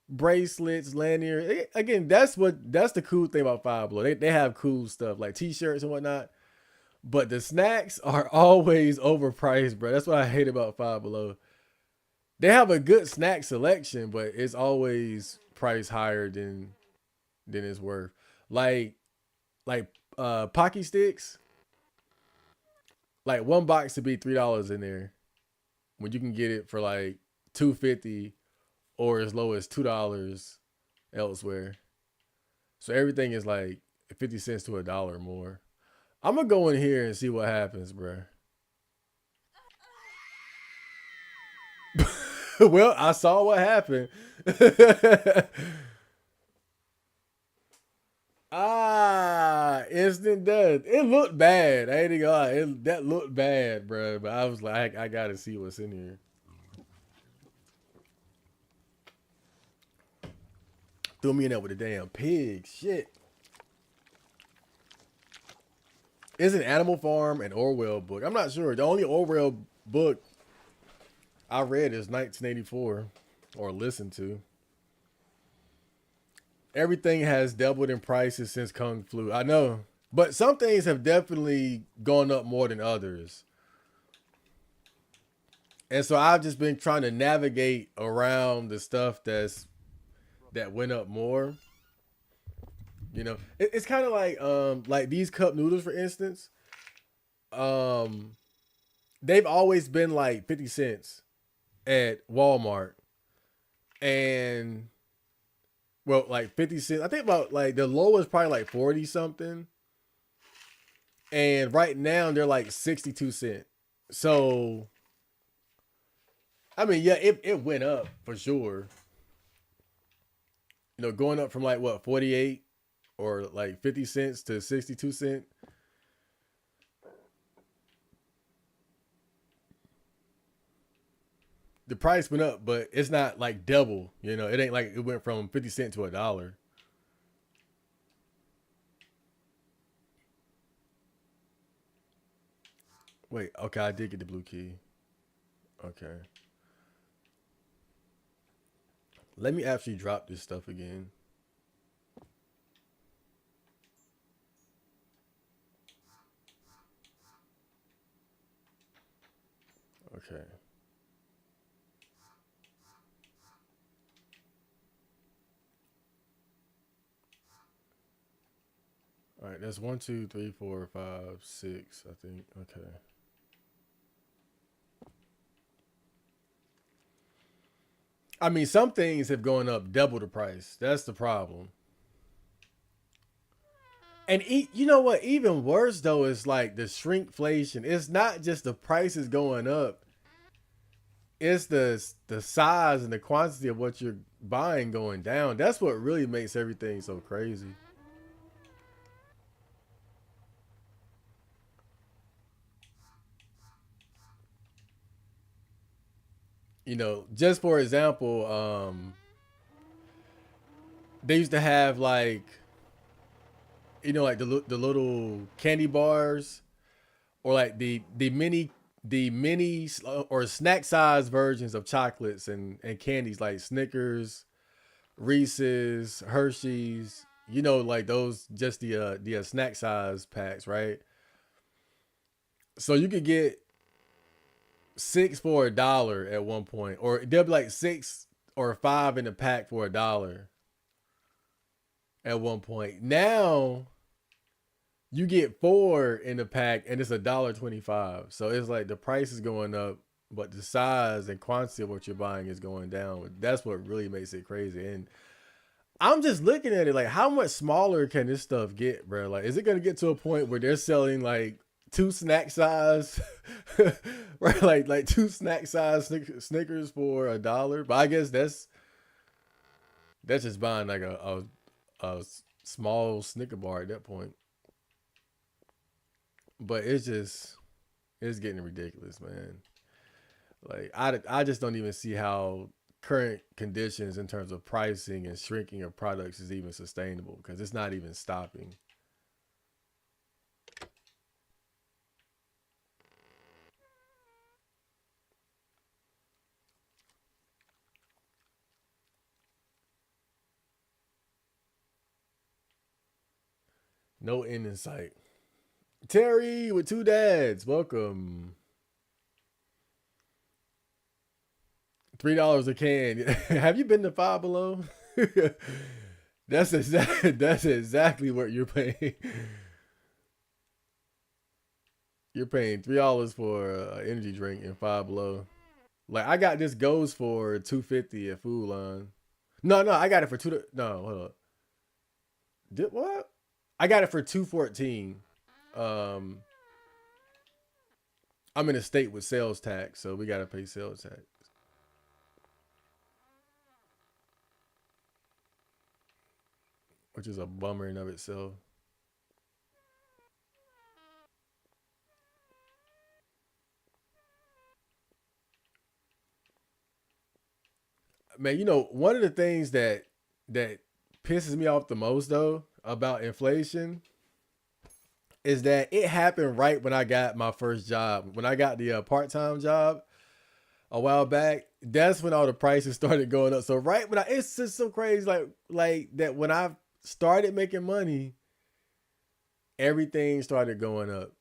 bracelets, lanyard. Again, that's the cool thing about Five Below. They have cool stuff like t-shirts and whatnot. But the snacks are always overpriced, bro. That's what I hate about Five Below. They have a good snack selection, but it's always priced higher than it's worth. Like Pocky sticks, like one box to be $3 in there when you can get it for like 2.50 or as low as $2 elsewhere. So everything is like 50 cents to $1 more. I'm gonna go in here and see what happens, bro. Well, I saw what happened. Instant death. It looked bad. I ain't gonna lie. That looked bad, bro. But I was like, I gotta see what's in here. Threw me in there with a damn pig. Shit. It's an Animal Farm and Orwell book. I'm not sure. The only Orwell book I read is 1984 or listened to. Everything has doubled in prices since Kung Flu. I know, but some things have definitely gone up more than others. And so I've just been trying to navigate around the stuff that went up more. It's kind of like these cup noodles, for instance. Um, they've always been like 50 cents at Walmart, and well, like 50 cents. I think about like the lowest probably like 40 something, and right now they're like 62 cents. So I mean, yeah, it went up for sure. Going up from like what 48 or like 50 cents to 62 cent. The price went up, but it's not like double. It ain't like it went from 50 cent to $1. Wait, okay, I did get the blue key. Okay, let me actually drop this stuff again. Okay, all right, that's one, two, three, four, five, six. I think. Okay, I mean, some things have gone up double the price. That's the problem. And you know what? Even worse though is like the shrinkflation. It's not just the prices going up; it's the size and the quantity of what you're buying going down. That's what really makes everything so crazy. Just for example, they used to have like like the little candy bars or like the mini or snack size versions of chocolates and candies like Snickers, Reese's, Hershey's. Like those just the snack size packs, right? So you could get six for $1 at one point, or they'll be like six or five in the pack for $1 at one point. Now you get four in the pack and it's $1.25. So it's like the price is going up, but the size and quantity of what you're buying is going down. That's what really makes it crazy. And I'm just looking at it like, how much smaller can this stuff get, bro? Like, is it gonna get to a point where they're selling like two snack size, right? Like two snack size Snickers for $1? But I guess that's just buying like a small Snicker bar at that point. But it's getting ridiculous, man. Like I just don't even see how current conditions in terms of pricing and shrinking of products is even sustainable because it's not even stopping. No end in sight. Terry with two dads, welcome. $3 a can. Have you been to Five Below? That's exactly what you're paying. You're paying $3 for an energy drink in Five Below. Like I got this goes for 250 at Food Line. No, I got it for two. No, hold up. Did what? I got it for 214. Um, I'm in a state with sales tax, so we gotta pay sales tax, which is a bummer in of itself. Man, one of the things that pisses me off the most though about inflation is that it happened right when I got my first job. When I got the part time job, a while back, that's when all the prices started going up. So right when it's just so crazy, like that when I started making money, everything started going up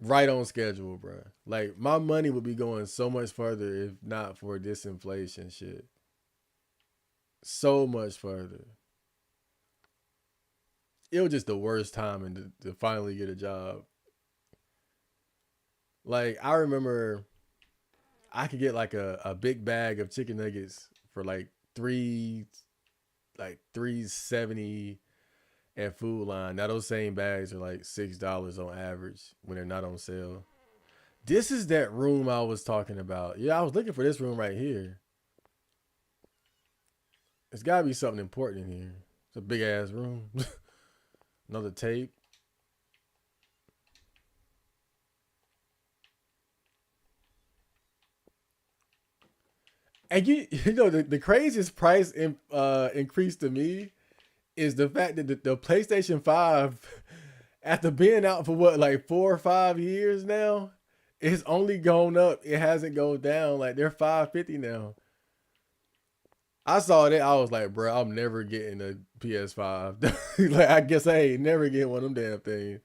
right on schedule, bro. Like my money would be going so much further if not for this inflation shit. So much further. It was just the worst timing to finally get a job. Like I remember I could get like a big bag of chicken nuggets for like 370 at Food Line. Now those same bags are like $6 on average when they're not on sale. This is that room I was talking about. Yeah, I was looking for this room right here. It's gotta be something important in here. It's a big ass room. Another tape. And you know the craziest increase to me is the fact that the PlayStation 5, after being out for what, like 4 or 5 years now, it's only gone up. It hasn't gone down. Like they're 550 now. I saw that. I was like, bro, I'm never getting a PS5. Like, I guess I ain't never getting one of them damn things.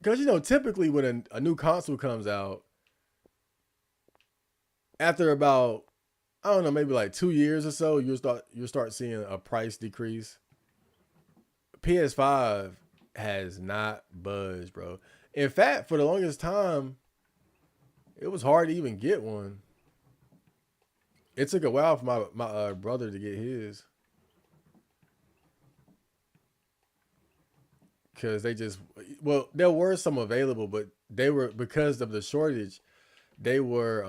Because, typically when a new console comes out, after about, I don't know, maybe like 2 years or so, you'll start seeing a price decrease. PS5 has not budged, bro. In fact, for the longest time, it was hard to even get one. It took a while for my brother to get his because they just, well, there were some available, but they were, because of the shortage, they were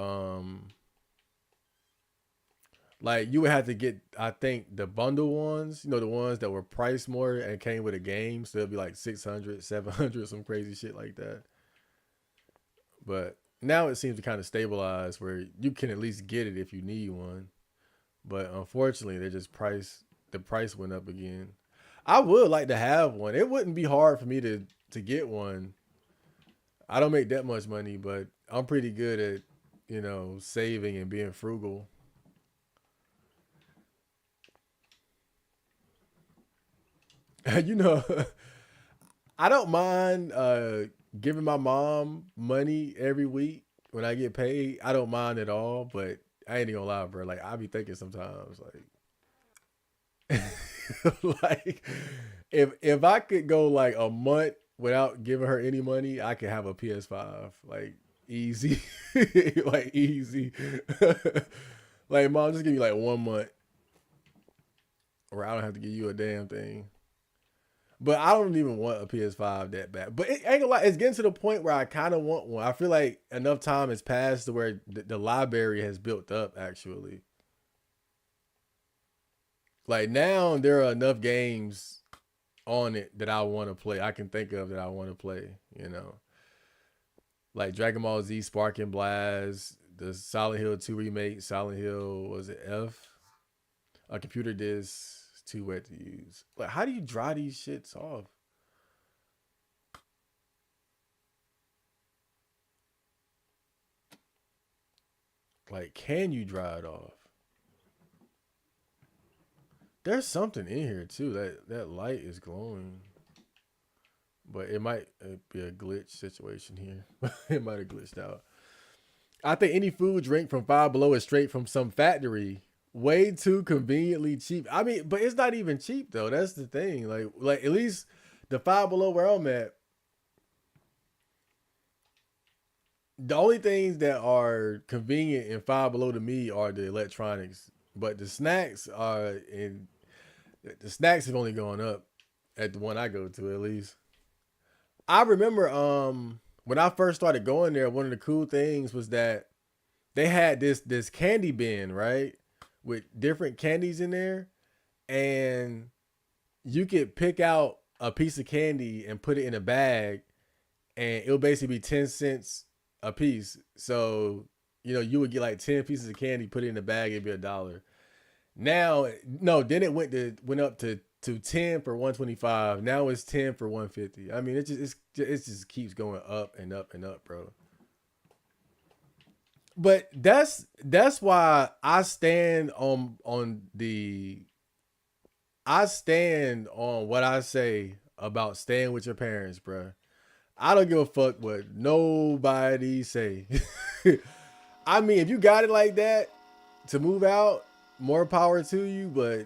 like you would have to get, I think, the bundle ones, the ones that were priced more and came with a game, so it'd be like 600, 700, some crazy shit like that. But now it seems to kind of stabilize where you can at least get it if you need one. But unfortunately, the price went up again. I would like to have one. It wouldn't be hard for me to get one. I don't make that much money, but I'm pretty good at, saving and being frugal. you know, I don't mind giving my mom money every week when I get paid. I don't mind at all, but I ain't even gonna lie, bro. Like I be thinking sometimes, like if I could go like a month without giving her any money, I could have a PS5, like easy, like easy. Like mom, just give me like 1 month, or I don't have to give you a damn thing. But I don't even want a PS5 that bad. But it ain't gonna lie, it's getting to the point where I kind of want one. I feel like enough time has passed to where the library has built up. Actually, like now there are enough games on it that I want to play. I can think of that I want to play. Like Dragon Ball Z, Spark and Blast, the Silent Hill 2 remake, Silent Hill, was it F? A computer disc. It's too wet to use. Like, how do you dry these shits off? Like, can you dry it off? There's something in here too. That light is glowing, but it might be a glitch situation here. It might have glitched out. I think any food drink from Five Below is straight from some factory. Way too conveniently cheap. I mean, but it's not even cheap though. That's the thing. Like at least the Five Below where I'm at, the only things that are convenient in Five Below to me are the electronics. But the snacks have only gone up at the one I go to at least. I remember when I first started going there, one of the cool things was that they had this candy bin, right? With different candies in there, and you could pick out a piece of candy and put it in a bag, and it'll basically be 10 cents a piece. So, you would get like 10 pieces of candy, put it in a bag, it'd be $1. Now, no, then it went up to to 10 for 125. Now it's 10 for 150. I mean, it just keeps going up and up and up, bro. But that's why I stand on what I say about staying with your parents, bro. I don't give a fuck what nobody say. I mean, if you got it like that to move out, more power to you. But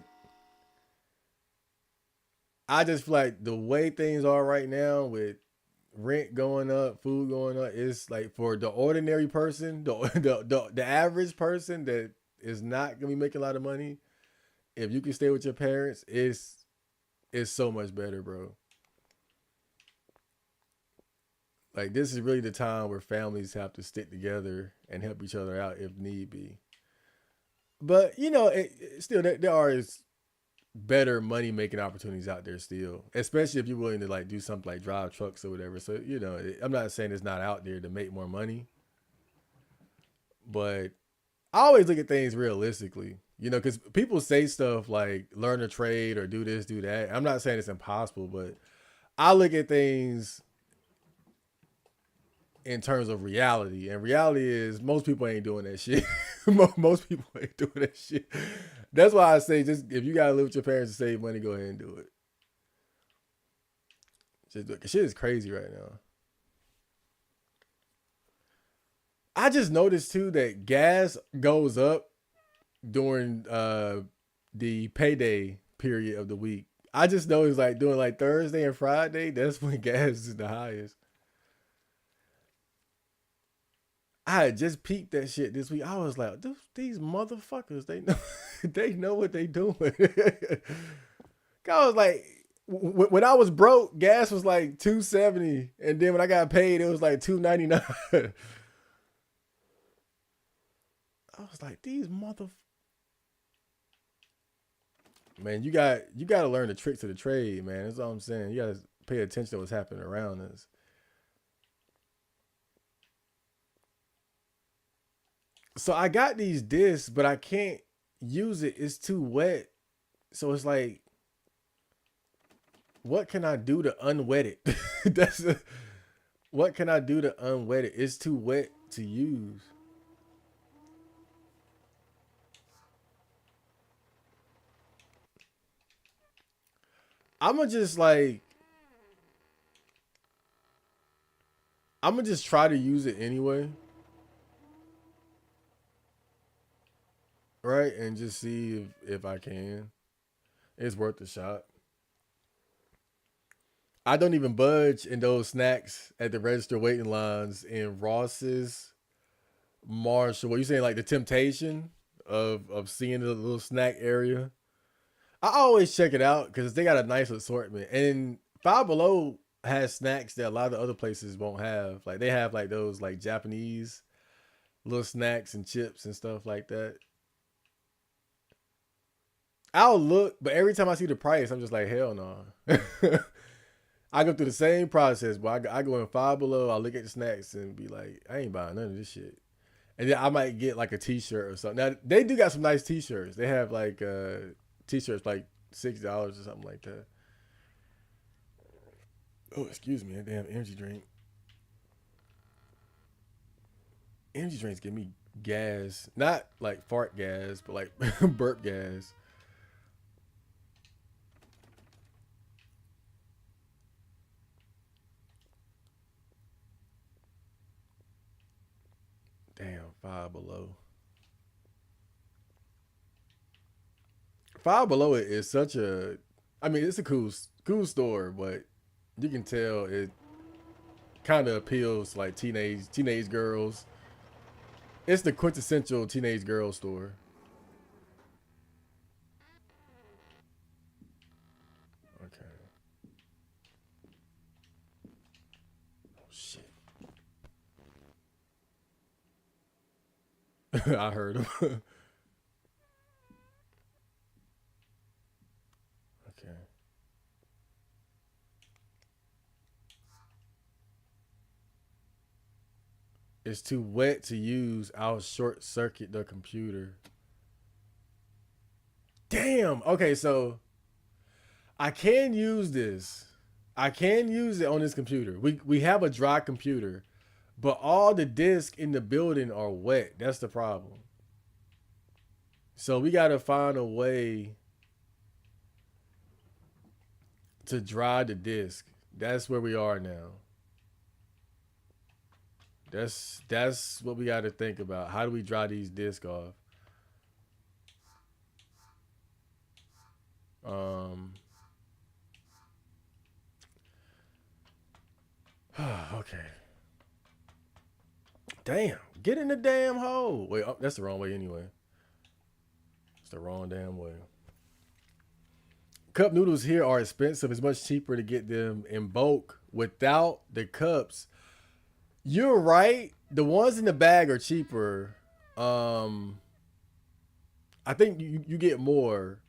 I just feel like the way things are right now with rent going up, food going up, it's like for the ordinary person, the average person that is not gonna be making a lot of money. If you can stay with your parents, it's so much better, bro. Like this is really the time where families have to stick together and help each other out if need be. But still there are better money making opportunities out there still, especially if you're willing to like do something like drive trucks or whatever. So I'm not saying it's not out there to make more money, but I always look at things realistically. Because people say stuff like learn a trade or do this, do that. I'm not saying it's impossible, but I look at things in terms of reality. And reality is most people ain't doing that shit. Most people ain't doing that shit. That's why I say just if you gotta live with your parents to save money, go ahead and do it. Just look, shit is crazy right now. I just noticed too that gas goes up during the payday period of the week. I just noticed like doing like Thursday and Friday, that's when gas is the highest. I had just peeped that shit this week. I was like, these motherfuckers, they know, they know what they doing. I was like, when I was broke, gas was like 270, and then when I got paid, it was like 299. I was like, these mother, man, you got to learn the tricks of the trade, man. That's all I'm saying. You got to pay attention to what's happening around us. So I got these discs, but I can't use it. It's too wet. So it's like, what can I do to unwet it? What can I do to unwet it? It's too wet to use. I'ma just like I'ma just try to use it anyway, right? And just see if I can. It's worth a shot. I don't even budge in those snacks at the register waiting lines in Ross's, Marshall. What you saying, like the temptation of seeing the little snack area? I always check it out because they got a nice assortment. And Five Below has snacks that a lot of the other places won't have. Like they have like those like Japanese little snacks and chips and stuff like that. I'll look, but every time I see the price, I'm just like, hell no. I go through the same process, but I go in Five Below. I look at the snacks and be like, I ain't buying none of this shit. And then I might get like a T-shirt or something. Now they do got some nice T-shirts. They have like T-shirts like $6 or something like that. Oh, excuse me, that damn energy drink. Energy drinks give me gas, not like fart gas, but like burp gas. Damn, Five Below. Five Below it is such a. I mean, it's a cool store, but you can tell it kind of appeals to like teenage girls. It's the quintessential teenage girl store. Okay. Oh shit. I heard him. Okay. It's too wet to use. I'll short circuit the computer. Damn. Okay, so I can use this. I can use it on this computer. We have a dry computer, but all the discs in the building are wet. That's the problem. So we gotta find a way to dry the disc. That's where we are now. That's what we gotta think about. How do we dry these discs off? Um okay. Damn. Get in the damn hole. Wait, oh, that's the wrong way anyway. It's the wrong damn way. Cup noodles here are expensive. It's much cheaper to get them in bulk without the cups. You're right. The ones in the bag are cheaper. Um, I think you get more,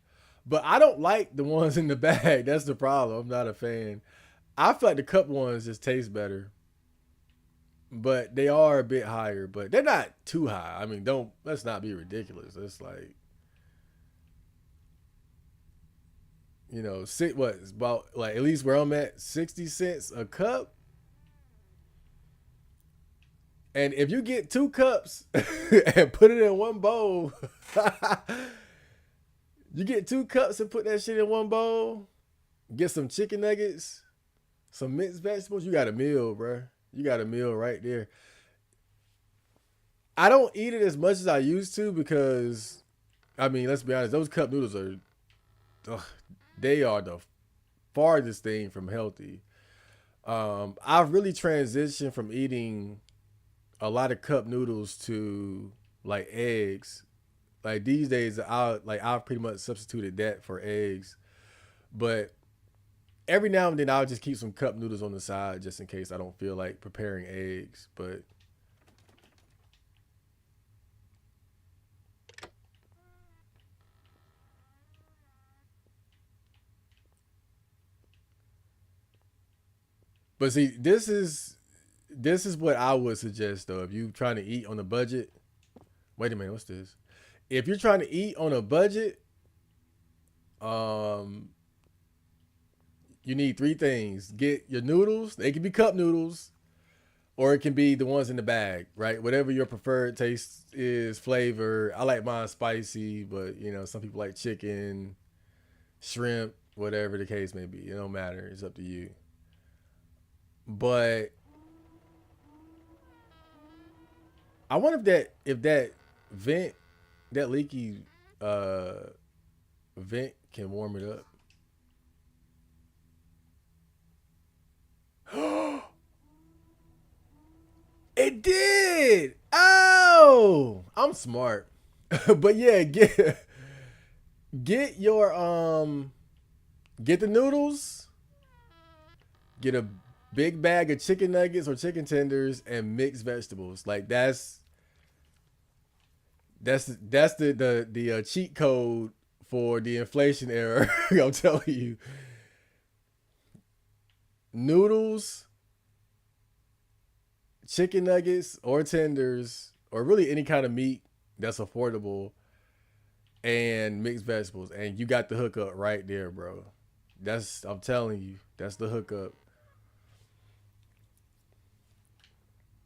but I don't like the ones in the bag. That's the problem. I'm not a fan. I feel like the cup ones just taste better, but they are a bit higher. But they're not too high. I mean, don't let's not be ridiculous. It's like sit what it's about like at least where I'm at 60 cents a cup. And if you get two cups and put it in one bowl, you get two cups and put that shit in one bowl, get some chicken nuggets, some mixed vegetables, you got a meal, bro. You got a meal right there. I don't eat it as much as I used to because, I mean, let's be honest, those cup noodles are, ugh, they are the farthest thing from healthy. I've really transitioned from eating a lot of cup noodles to like eggs. Like these days, I've pretty much substituted that for eggs. But every now and then, I'll just keep some cup noodles on the side just in case I don't feel like preparing eggs. But see, this is what I would suggest though. If you are trying to eat on a budget, wait a minute, what's this? If you're trying to eat on a budget, um, you need three things. Get your noodles. They can be cup noodles, or it can be the ones in the bag, right? Whatever your preferred taste is, flavor. I like mine spicy, but some people like chicken, shrimp, whatever the case may be. It don't matter. It's up to you. But I wonder if that vent, that leaky uh vent can warm it up. It did. Oh, I'm smart. But yeah, get your get the noodles, get a big bag of chicken nuggets or chicken tenders and mixed vegetables. Like that's the cheat code for the inflation era. I'm telling you, noodles, chicken nuggets or tenders, or really any kind of meat that's affordable, and mixed vegetables, and you got the hookup right there, bro. I'm telling you, that's the hookup.